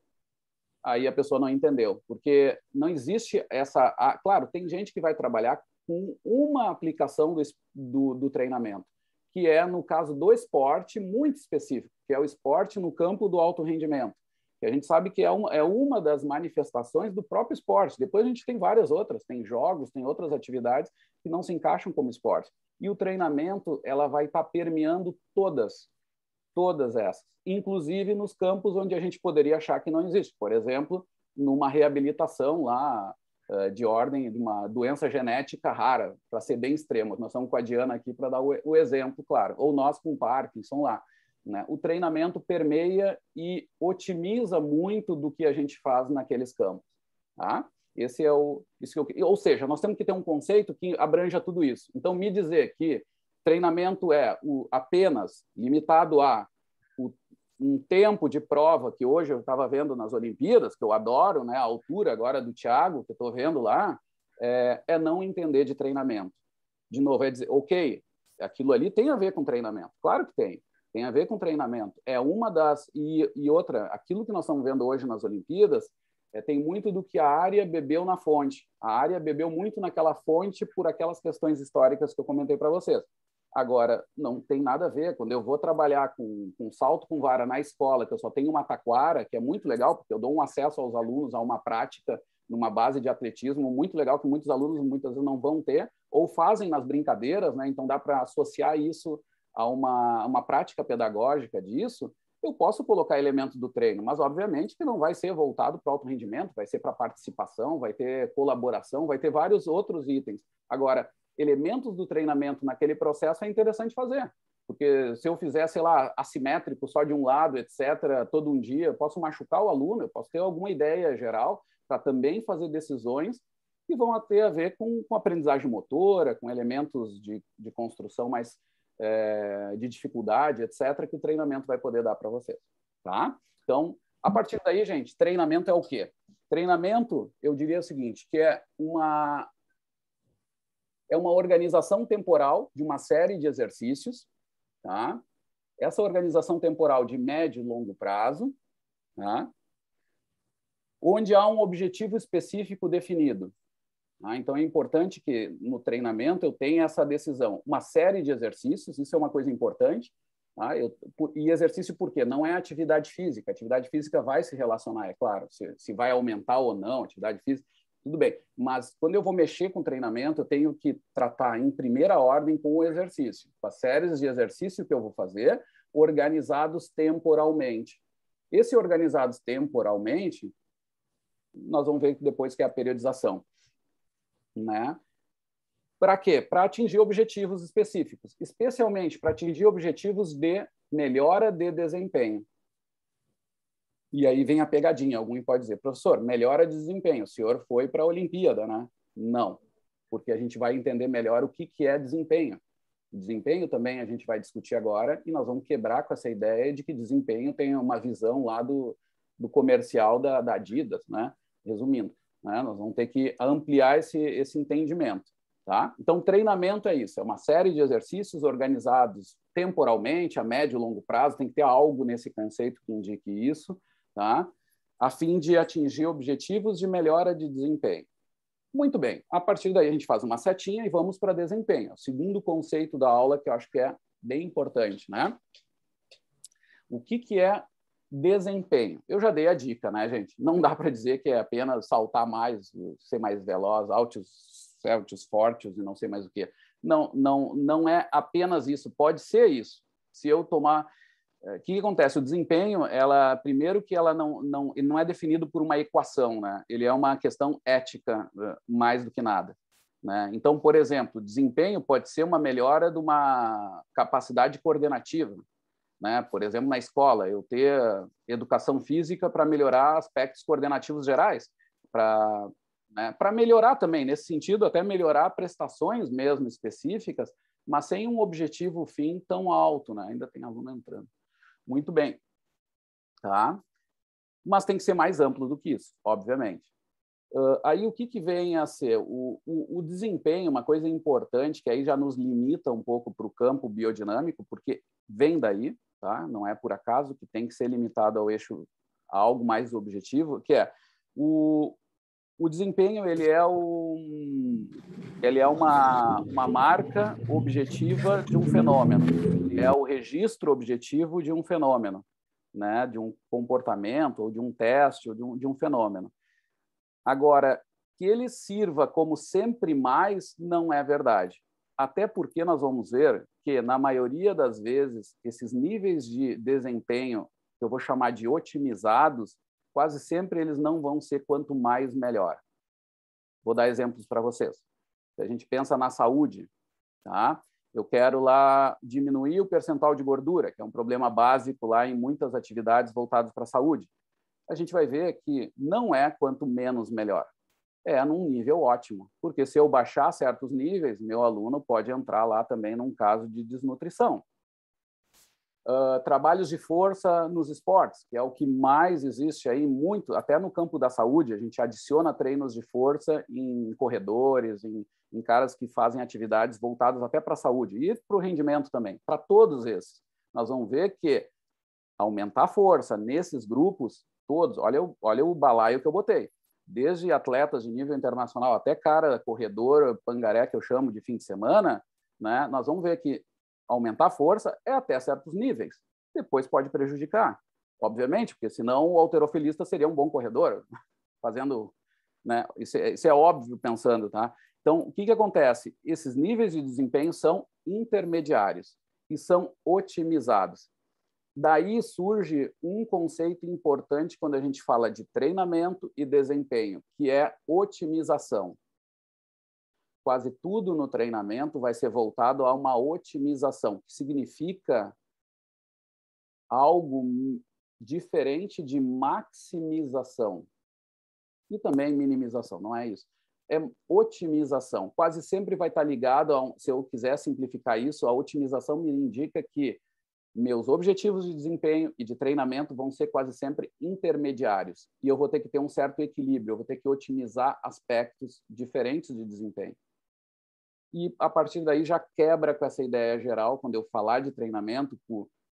Aí a pessoa não entendeu, porque não existe essa... Claro, tem gente que vai trabalhar com uma aplicação do treinamento, que é, no caso do esporte, muito específico, que é o esporte no campo do alto rendimento. Que a gente sabe que é uma das manifestações do próprio esporte. Depois a gente tem várias outras, tem jogos, tem outras atividades que não se encaixam como esporte. E o treinamento, ela vai estar permeando todas essas, inclusive nos campos onde a gente poderia achar que não existe. Por exemplo, numa reabilitação lá, de ordem de uma doença genética rara, para ser bem extremo. Nós estamos com a Diana aqui para dar o exemplo, claro. Ou nós com Parkinson lá. Né? O treinamento permeia e otimiza muito do que a gente faz naqueles campos. Tá? Esse é ou seja, nós temos que ter um conceito que abranja tudo isso. Então, me dizer que treinamento é apenas limitado a um tempo de prova, que hoje eu estava vendo nas Olimpíadas, que eu adoro, né, a altura agora do Thiago, que eu estou vendo lá, é não entender de treinamento. De novo, é dizer, ok, aquilo ali tem a ver com treinamento. Claro que tem a ver com treinamento. É uma das... E outra, aquilo que nós estamos vendo hoje nas Olimpíadas, tem muito do que a área bebeu na fonte. A área bebeu muito naquela fonte por aquelas questões históricas que eu comentei para vocês. Agora, não tem nada a ver. Quando eu vou trabalhar com salto com vara na escola, que eu só tenho uma taquara, que é muito legal, porque eu dou um acesso aos alunos a uma prática numa base de atletismo muito legal, que muitos alunos muitas vezes não vão ter, ou fazem nas brincadeiras, né? Então dá para associar isso a uma prática pedagógica disso. Eu posso colocar elementos do treino, mas obviamente que não vai ser voltado para alto rendimento, vai ser para participação, vai ter colaboração, vai ter vários outros itens. Agora, elementos do treinamento naquele processo é interessante fazer, porque se eu fizer, sei lá, assimétrico só de um lado, etc., todo um dia, eu posso machucar o aluno, eu posso ter alguma ideia geral para também fazer decisões que vão ter a ver com aprendizagem motora, com elementos de construção mais de dificuldade, etc., que o treinamento vai poder dar para vocês. Tá? Então, a partir daí, gente, treinamento é o quê? Treinamento, eu diria o seguinte, que é uma organização temporal de uma série de exercícios, tá? Essa organização temporal de médio e longo prazo, tá? Onde há um objetivo específico definido. Tá? Então, é importante que no treinamento eu tenha essa decisão. Uma série de exercícios, isso é uma coisa importante. Tá? E exercício por quê? Não é atividade física. A atividade física vai se relacionar, é claro, se vai aumentar ou não a atividade física. Tudo bem, mas quando eu vou mexer com treinamento, eu tenho que tratar em primeira ordem com o exercício, com as séries de exercício que eu vou fazer, organizados temporalmente. Esse organizados temporalmente, nós vamos ver depois que é a periodização, né? Para quê? Para atingir objetivos específicos, especialmente para atingir objetivos de melhora de desempenho. E aí vem a pegadinha. Alguém pode dizer, professor, melhora de desempenho. O senhor foi para a Olimpíada, né? Não, porque a gente vai entender melhor o que é desempenho. Desempenho também a gente vai discutir agora e nós vamos quebrar com essa ideia de que desempenho tem uma visão lá do comercial da Adidas, né? Resumindo, né? Nós vamos ter que ampliar esse entendimento, tá? Então, treinamento é isso, é uma série de exercícios organizados temporalmente, a médio e longo prazo, tem que ter algo nesse conceito que indique isso, tá? A fim de atingir objetivos de melhora de desempenho. Muito bem, a partir daí a gente faz uma setinha e vamos para desempenho. O segundo conceito da aula que eu acho que é bem importante, né? O que é desempenho? Eu já dei a dica, né, gente? Não dá para dizer que é apenas saltar mais, ser mais veloz, altos, fortes e não sei mais o que. Não é apenas isso, pode ser isso. Se eu tomar... O que acontece? O desempenho, primeiro que ela ele não é definido por uma equação, né? Ele é uma questão ética mais do que nada, né? Então, por exemplo, desempenho pode ser uma melhora de uma capacidade coordenativa, né? Por exemplo, na escola, eu ter educação física para melhorar aspectos coordenativos gerais, para melhorar também, nesse sentido, até melhorar prestações mesmo específicas, mas sem um objetivo fim tão alto, né? Ainda tem aluno entrando. Muito bem, tá? Mas tem que ser mais amplo do que isso, obviamente. Aí o que vem a ser? O desempenho, uma coisa importante, que aí já nos limita um pouco para o campo biodinâmico, porque vem daí, tá? Não é por acaso que tem que ser limitado ao eixo, a algo mais objetivo, que é o desempenho, ele é uma marca objetiva de um fenômeno, é o registro objetivo de um fenômeno, né? De um comportamento, ou de um teste, ou de um fenômeno. Agora, que ele sirva como sempre mais, não é verdade. Até porque nós vamos ver que, na maioria das vezes, esses níveis de desempenho, que eu vou chamar de otimizados, quase sempre eles não vão ser quanto mais melhor. Vou dar exemplos para vocês. Se a gente pensa na saúde, tá? Eu quero lá diminuir o percentual de gordura, que é um problema básico lá em muitas atividades voltadas para a saúde. A gente vai ver que não é quanto menos melhor. É num nível ótimo, porque se eu baixar certos níveis, meu aluno pode entrar lá também num caso de desnutrição. Trabalhos de força nos esportes, que é o que mais existe aí, muito, até no campo da saúde, a gente adiciona treinos de força em corredores, em caras que fazem atividades voltadas até para a saúde e para o rendimento também. Para todos esses, nós vamos ver que aumentar a força nesses grupos todos, olha o balaio que eu botei, desde atletas de nível internacional até cara, corredor, pangaré, que eu chamo de fim de semana, né? Nós vamos ver que aumentar a força é até certos níveis. Depois pode prejudicar, obviamente, porque senão o halterofilista seria um bom corredor, fazendo, né? Isso é óbvio pensando, tá? Então, o que acontece? Esses níveis de desempenho são intermediários e são otimizados. Daí surge um conceito importante quando a gente fala de treinamento e desempenho, que é otimização. Quase tudo no treinamento vai ser voltado a uma otimização, que significa algo diferente de maximização e também minimização, não é isso? É otimização. Quase sempre vai estar ligado a, se eu quiser simplificar isso, a otimização me indica que meus objetivos de desempenho e de treinamento vão ser quase sempre intermediários e eu vou ter que ter um certo equilíbrio, eu vou ter que otimizar aspectos diferentes de desempenho. E, a partir daí, já quebra com essa ideia geral, quando eu falar de treinamento,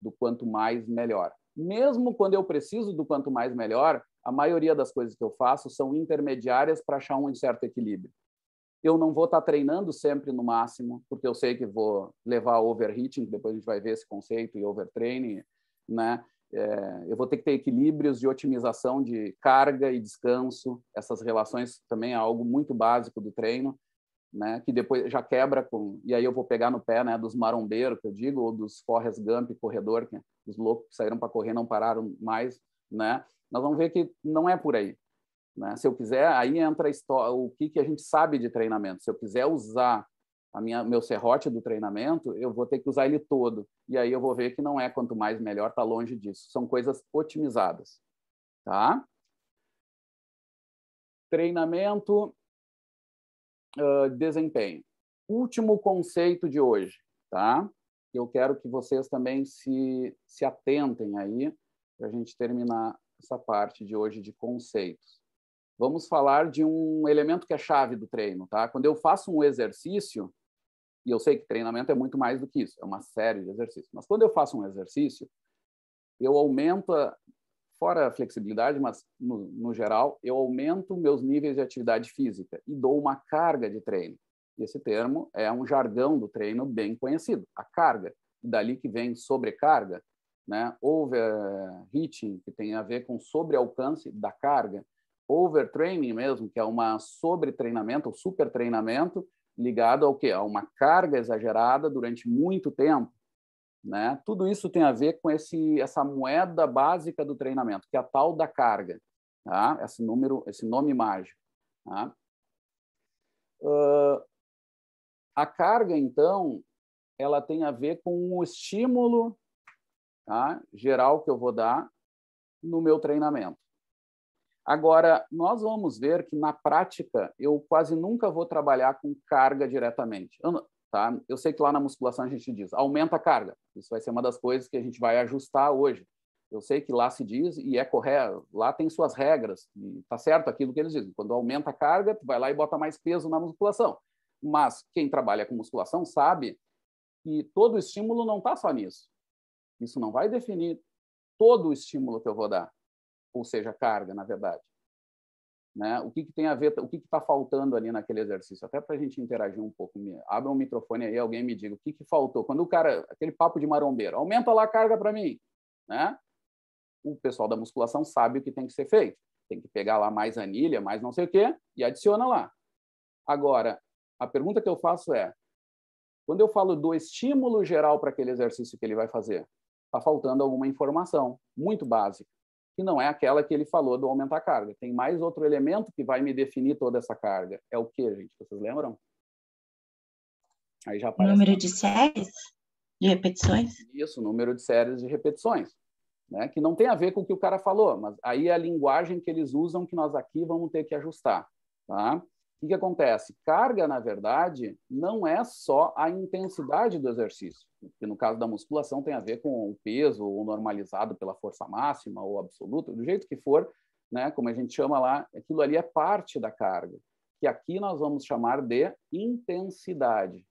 do quanto mais, melhor. Mesmo quando eu preciso do quanto mais, melhor, a maioria das coisas que eu faço são intermediárias para achar um certo equilíbrio. Eu não vou estar treinando sempre no máximo, porque eu sei que vou levar a overheating, depois a gente vai ver esse conceito, e overtraining, né? Eu vou ter que ter equilíbrios de otimização de carga e descanso. Essas relações também é algo muito básico do treino, né, que depois já quebra com... E aí eu vou pegar no pé, né, dos marombeiros, que eu digo, ou dos Forrest Gump, corredor, que os loucos que saíram para correr não pararam mais, né? Nós vamos ver que não é por aí, né? Se eu quiser, aí entra a história, o que a gente sabe de treinamento. Se eu quiser usar meu serrote do treinamento, eu vou ter que usar ele todo. E aí eu vou ver que não é quanto mais melhor, está longe disso. São coisas otimizadas. Tá? Treinamento, desempenho. Último conceito de hoje. Tá? Eu quero que vocês também se atentem aí para a gente terminar essa parte de hoje de conceitos. Vamos falar de um elemento que é chave do treino. Tá? Quando eu faço um exercício, e eu sei que treinamento é muito mais do que isso, é uma série de exercícios, mas quando eu faço um exercício, eu aumento, fora a flexibilidade, mas no geral, eu aumento meus níveis de atividade física e dou uma carga de treino. Esse termo é um jargão do treino bem conhecido, a carga. Dali que vem sobrecarga, né? Overheating, que tem a ver com sobrealcance da carga. Overtraining mesmo, que é uma sobretreinamento, ou supertreinamento, ligado ao quê? A uma carga exagerada durante muito tempo. Né? Tudo isso tem a ver com essa moeda básica do treinamento, que é a tal da carga. Tá? Esse nome mágico. Tá? A carga, então, ela tem a ver com o estímulo, tá, geral que eu vou dar no meu treinamento. Agora, nós vamos ver que, na prática, eu quase nunca vou trabalhar com carga diretamente. Tá? Eu sei que lá na musculação a gente diz, aumenta a carga. Isso vai ser uma das coisas que a gente vai ajustar hoje. Eu sei que lá se diz, e é correto, lá tem suas regras, e está certo aquilo que eles dizem. Quando aumenta a carga, tu vai lá e bota mais peso na musculação. Mas quem trabalha com musculação sabe que todo o estímulo não está só nisso. Isso não vai definir todo o estímulo que eu vou dar, ou seja, carga, na verdade. Né? O que tem a ver, o que está faltando ali naquele exercício? Até para a gente interagir um pouco. Abra um microfone aí, alguém me diga o que faltou. Quando o cara, aquele papo de marombeiro, aumenta lá a carga para mim. Né? O pessoal da musculação sabe o que tem que ser feito. Tem que pegar lá mais anilha, mais não sei o quê, e adiciona lá. Agora, a pergunta que eu faço é, quando eu falo do estímulo geral para aquele exercício que ele vai fazer, está faltando alguma informação muito básica, que não é aquela que ele falou do aumentar a carga. Tem mais outro elemento que vai me definir toda essa carga. É o quê, gente? Vocês lembram? Aí já aparece. Número de séries de repetições? Isso, número de séries de repetições. Né? Que não tem a ver com o que o cara falou, mas aí é a linguagem que eles usam que nós aqui vamos ter que ajustar. Tá? O que acontece? Carga, na verdade, não é só a intensidade do exercício, que no caso da musculação tem a ver com o peso, ou normalizado pela força máxima ou absoluta, do jeito que for, né, como a gente chama lá, aquilo ali é parte da carga, que aqui nós vamos chamar de intensidade.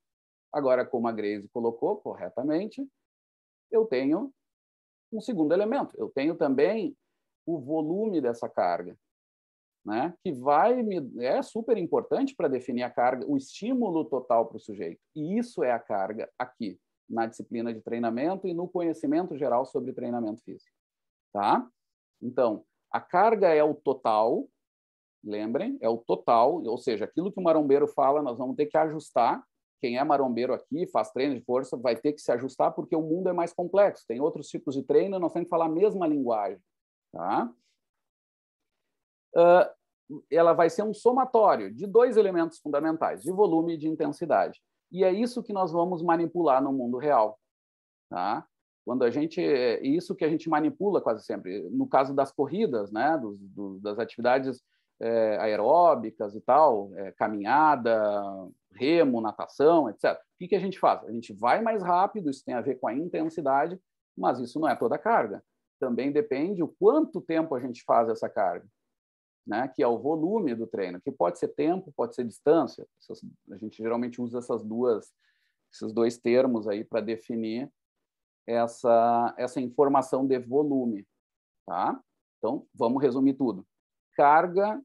Agora, como a Grace colocou corretamente, eu tenho um segundo elemento, eu tenho também o volume dessa carga. Né, que é super importante para definir a carga, o estímulo total para o sujeito. E isso é a carga aqui, na disciplina de treinamento e no conhecimento geral sobre treinamento físico. Tá? Então, a carga é o total, lembrem, é o total, ou seja, aquilo que o marombeiro fala, nós vamos ter que ajustar. Quem é marombeiro aqui, faz treino de força, vai ter que se ajustar, porque o mundo é mais complexo. Tem outros tipos de treino, nós temos que falar a mesma linguagem. Tá? Ela vai ser um somatório de dois elementos fundamentais, de volume e de intensidade. E é isso que nós vamos manipular no mundo real. Tá? Quando isso que a gente manipula quase sempre. No caso das corridas, né? Das atividades aeróbicas e tal, caminhada, remo, natação, etc. O que a gente faz? A gente vai mais rápido, isso tem a ver com a intensidade, mas isso não é toda a carga. Também depende o quanto tempo a gente faz essa carga. Né, que é o volume do treino, que pode ser tempo, pode ser distância. A gente geralmente usa esses dois termos aí para definir essa informação de volume. Tá? Então, vamos resumir tudo. Carga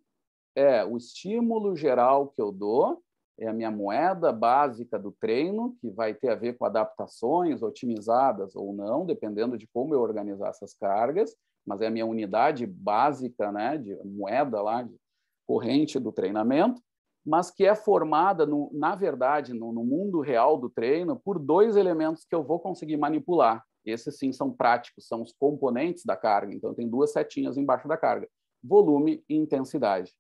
é o estímulo geral que eu dou, é a minha moeda básica do treino, que vai ter a ver com adaptações otimizadas ou não, dependendo de como eu organizar essas cargas, mas é a minha unidade básica, né, de moeda lá, de corrente do treinamento, mas que é formada, na verdade, no mundo real do treino, por dois elementos que eu vou conseguir manipular. Esses, sim, são práticos, são os componentes da carga. Então, tem duas setinhas embaixo da carga. Volume e intensidade.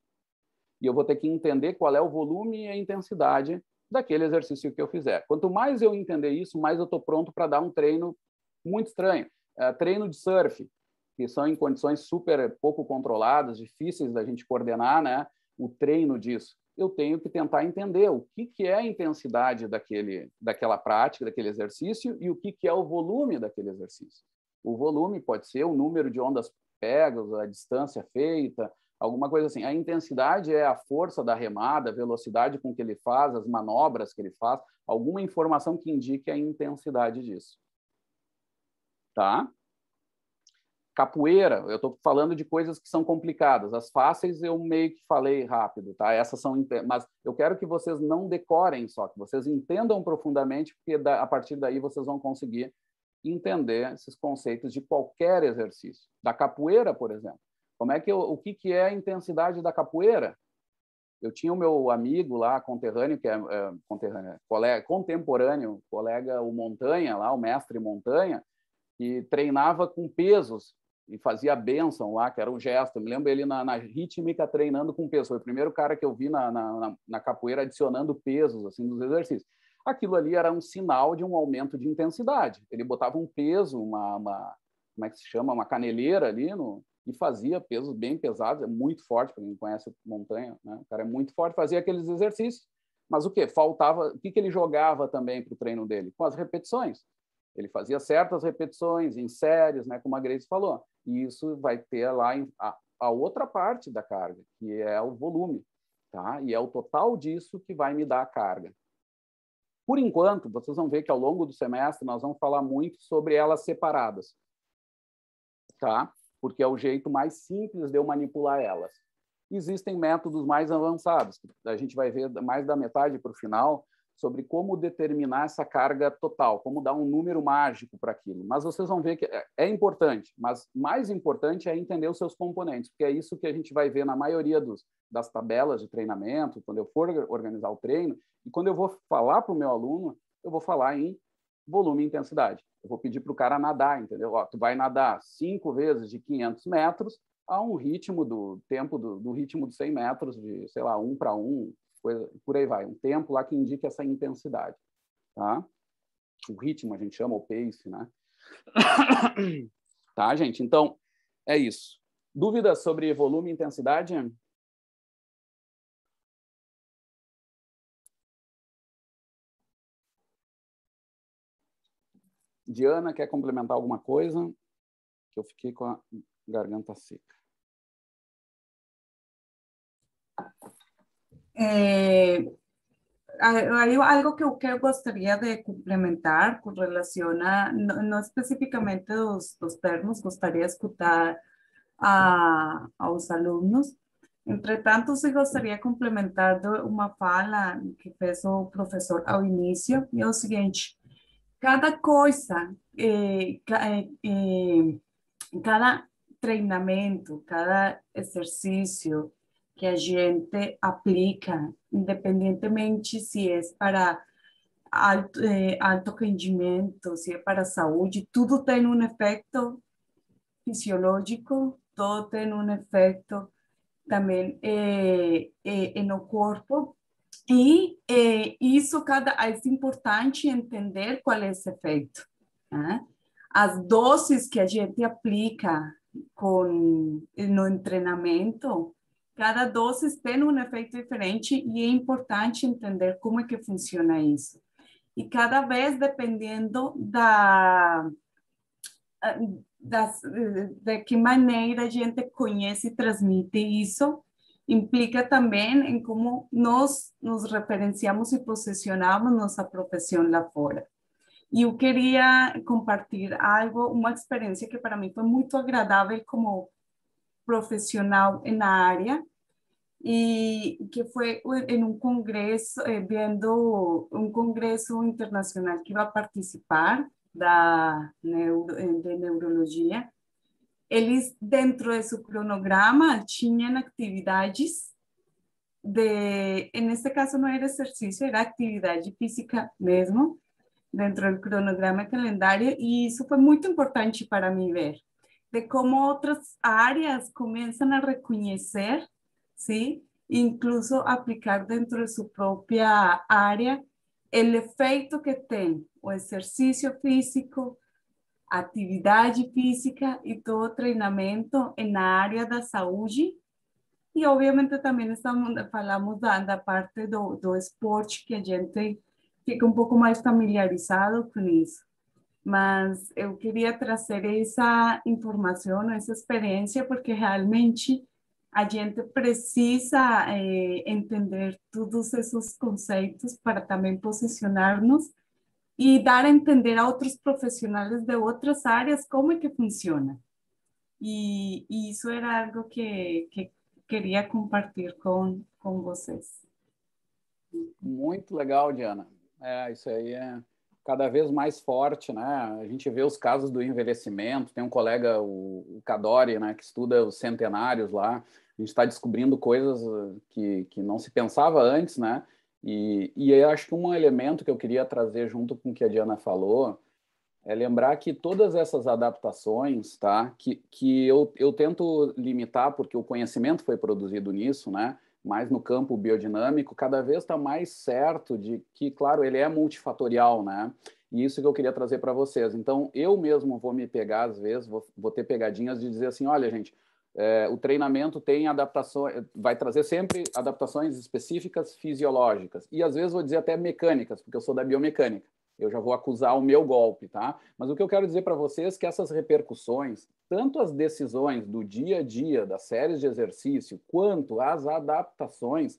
E eu vou ter que entender qual é o volume e a intensidade daquele exercício que eu fizer. Quanto mais eu entender isso, mais eu estou pronto para dar um treino muito estranho. Treino de surf, que são em condições super pouco controladas, difíceis da gente coordenar, né? O treino disso. Eu tenho que tentar entender o que é a intensidade daquela prática, daquele exercício, e o que é o volume daquele exercício. O volume pode ser o número de ondas pegas, a distância feita, alguma coisa assim. A intensidade é a força da remada, a velocidade com que ele faz, as manobras que ele faz, alguma informação que indique a intensidade disso. Tá? Capoeira, eu estou falando de coisas que são complicadas. As fáceis eu meio que falei rápido, tá? Essas são, mas eu quero que vocês não decorem só, que vocês entendam profundamente, porque a partir daí vocês vão conseguir entender esses conceitos de qualquer exercício. Da capoeira, por exemplo. O que é a intensidade da capoeira? Eu tinha o meu amigo lá, conterrâneo, que contemporâneo, colega, o Montanha, lá, o mestre Montanha, que treinava com pesos e fazia a bênção lá, que era um gesto. Eu me lembro ele na rítmica treinando com peso. Foi o primeiro cara que eu vi na capoeira adicionando pesos assim, nos exercícios. Aquilo ali era um sinal de um aumento de intensidade. Ele botava um peso, como é que se chama? Uma caneleira ali e fazia pesos bem pesados, é muito forte, para quem conhece o Montanha, né? O cara é muito forte, fazia aqueles exercícios. Mas o quê? Faltava... O que ele jogava também para o treino dele? Com as repetições. Ele fazia certas repetições em séries, né, como a Grace falou. E isso vai ter lá a outra parte da carga, que é o volume. Tá? E é o total disso que vai me dar a carga. Por enquanto, vocês vão ver que ao longo do semestre nós vamos falar muito sobre elas separadas. Tá? Porque é o jeito mais simples de eu manipular elas. Existem métodos mais avançados. A gente vai ver mais da metade para o final sobre como determinar essa carga total, como dar um número mágico para aquilo. Mas vocês vão ver que é importante, mas mais importante é entender os seus componentes, porque é isso que a gente vai ver na maioria das tabelas de treinamento, quando eu for organizar o treino, e quando eu vou falar para o meu aluno, eu vou falar em volume e intensidade. Eu vou pedir para o cara nadar, entendeu? Ó, tu vai nadar 5 vezes de 500 metros a um ritmo do tempo do ritmo de 100 metros, de, sei lá, 1 para 1, coisa, por aí vai. Um tempo lá que indica essa intensidade. Tá? O ritmo a gente chama, o pace, né? Tá, gente? Então, é isso. Dúvidas sobre volume e intensidade? Diana, quer complementar alguma coisa? Que eu fiquei com a garganta seca. Hay algo que eu gostaria de complementar com relação a, não especificamente os termos, gostaria de escutar aos alunos. Entretanto, se gostaria de complementar uma fala que fez o professor ao início, é o seguinte: cada coisa, cada treinamento, cada exercício que a gente aplica, independentemente se é para alto rendimento, se é para saúde, tudo tem um efeito fisiológico, todo tem um efeito também no corpo. E isso é importante entender qual é esse efeito. Né? As doses que a gente aplica no treinamento, cada dose tem um efeito diferente e é importante entender como é que funciona isso. E cada vez, dependendo de que maneira a gente conhece e transmite isso, implica também em como nós nos referenciamos e posicionamos nossa profissão lá fora. E eu queria compartilhar uma experiência que para mim foi muito agradável como profissional na área, e que foi em um congresso, vendo um congresso internacional que iba a participar de neurologia. Eles, dentro de seu cronograma, tinham atividades nesse caso não era exercício, era atividade física mesmo, dentro do cronograma calendário, e isso foi muito importante para mim ver, de como outras áreas começam a reconhecer, sim, incluso aplicar dentro de su propia área el efecto que tem o exercício físico, atividade física e todo treinamento na área da saúde. E, obviamente, também falamos da parte do esporte, que a gente fica um pouco mais familiarizado com isso. Mas eu queria trazer essa informação, essa experiência, porque realmente a gente precisa entender todos esses conceitos para também posicionar-nos e dar a entender a outros profissionais de outras áreas como é que funciona. E isso era algo que queria compartilhar com vocês. Muito legal, Diana. Isso aí é cada vez mais forte, né? A gente vê os casos do envelhecimento. Tem um colega, o Cadore, né, que estuda os centenários lá. A gente está descobrindo coisas que não se pensava antes, né? E eu acho que um elemento que eu queria trazer junto com o que a Diana falou é lembrar que todas essas adaptações, tá? Que eu tento limitar, porque o conhecimento foi produzido nisso, né? Mas no campo biodinâmico, cada vez está mais certo de que, claro, ele é multifatorial, né? E isso que eu queria trazer para vocês. Então, eu mesmo vou me pegar, às vezes, vou ter pegadinhas de dizer assim, olha, gente, o treinamento tem adaptações, vai trazer sempre adaptações específicas fisiológicas. E, às vezes, vou dizer até mecânicas, porque eu sou da biomecânica. Eu já vou acusar o meu golpe, tá? Mas o que eu quero dizer para vocês é que essas repercussões, tanto as decisões do dia a dia, das séries de exercício, quanto as adaptações,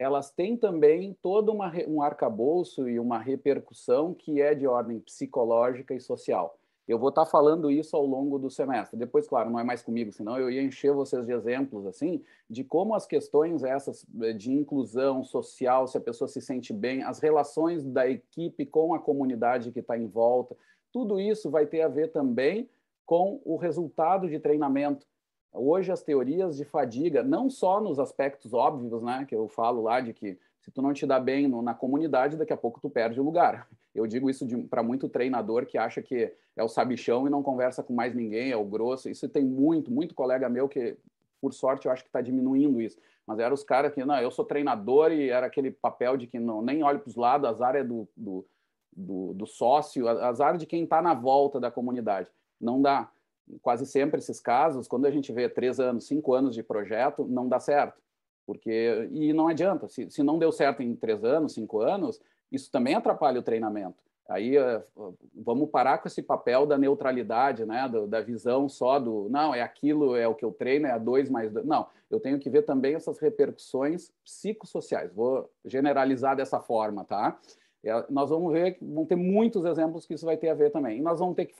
elas têm também todo um arcabouço e uma repercussão que é de ordem psicológica e social. Eu vou estar falando isso ao longo do semestre. Depois, claro, não é mais comigo, senão eu ia encher vocês de exemplos, assim, de como as questões essas de inclusão social, se a pessoa se sente bem, as relações da equipe com a comunidade que está em volta, tudo isso vai ter a ver também com o resultado de treinamento. Hoje, as teorias de fadiga, não só nos aspectos óbvios, né, que eu falo lá de que se tu não te dá bem na comunidade, daqui a pouco tu perde o lugar. Eu digo isso para muito treinador que acha que é o sabichão e não conversa com mais ninguém, é o grosso. Isso tem muito colega meu que, por sorte, eu acho que está diminuindo isso. Mas eram os caras que, não, eu sou treinador e era aquele papel de que não, nem olho para os lados, azar é do sócio, azar de quem está na volta da comunidade. Não dá. Quase sempre esses casos, quando a gente vê 3 anos, 5 anos de projeto, não dá certo. E não adianta, se não deu certo em 3 anos, 5 anos, isso também atrapalha o treinamento. Aí vamos parar com esse papel da neutralidade, né? Da visão só não, é aquilo, é o que eu treino, é a 2 mais 2. Não, eu tenho que ver também essas repercussões psicossociais. Vou generalizar dessa forma, tá? Nós vamos ver que vão ter muitos exemplos que isso vai ter a ver também. E nós vamos ter que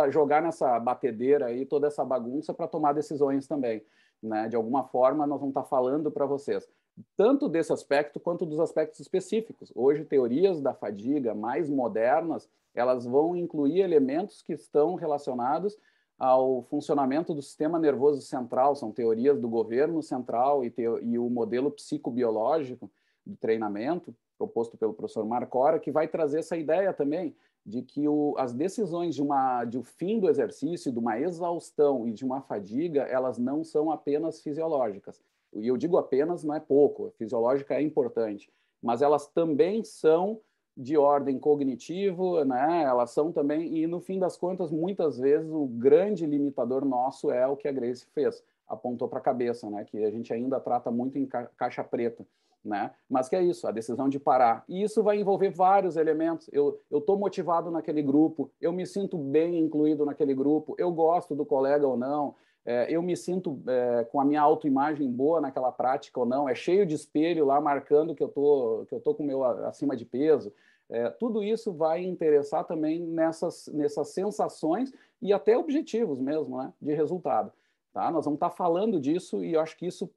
jogar nessa batedeira aí toda essa bagunça para tomar decisões também. Né? De alguma forma, nós vamos estar falando para vocês, tanto desse aspecto quanto dos aspectos específicos. Hoje, teorias da fadiga mais modernas, elas vão incluir elementos que estão relacionados ao funcionamento do sistema nervoso central, são teorias do governo central e o modelo psicobiológico do treinamento, proposto pelo professor Marcora, que vai trazer essa ideia também de que as decisões de um fim do exercício, de uma exaustão e de uma fadiga, elas não são apenas fisiológicas. E eu digo apenas, não é pouco, a fisiológica é importante, mas elas também são de ordem cognitivo, né? Elas são também, e no fim das contas, muitas vezes, o grande limitador nosso é o que a Grace fez, apontou para a cabeça, né? Que a gente ainda trata muito em caixa preta. Né? Mas que é isso, a decisão de parar. E isso vai envolver vários elementos. Eu estou motivado naquele grupo, eu me sinto bem incluído naquele grupo, eu gosto do colega ou não, eu me sinto com a minha autoimagem boa naquela prática ou não, é cheio de espelho lá marcando que eu tô com o meu acima de peso. Tudo isso vai interessar também nessas sensações e até objetivos mesmo, né? De resultado. Tá? Nós vamos estar falando disso e eu acho que isso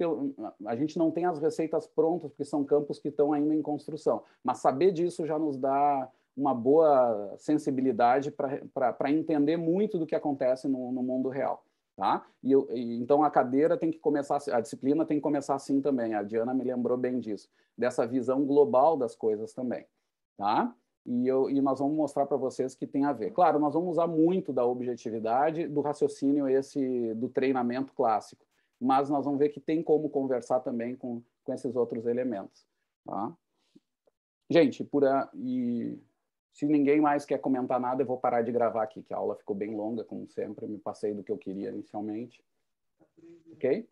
a gente não tem as receitas prontas, porque são campos que estão ainda em construção. Mas saber disso já nos dá uma boa sensibilidade para entender muito do que acontece no mundo real. Tá? Então a cadeira tem que começar, a disciplina tem que começar assim também. A Diana me lembrou bem disso, dessa visão global das coisas também. Tá? E nós vamos mostrar para vocês que tem a ver. Claro, nós vamos usar muito da objetividade, do raciocínio do treinamento clássico, mas nós vamos ver que tem como conversar também com com esses outros elementos. Tá? Gente, e se ninguém mais quer comentar nada, eu vou parar de gravar aqui, que a aula ficou bem longa, como sempre, me passei do que eu queria inicialmente. Ok?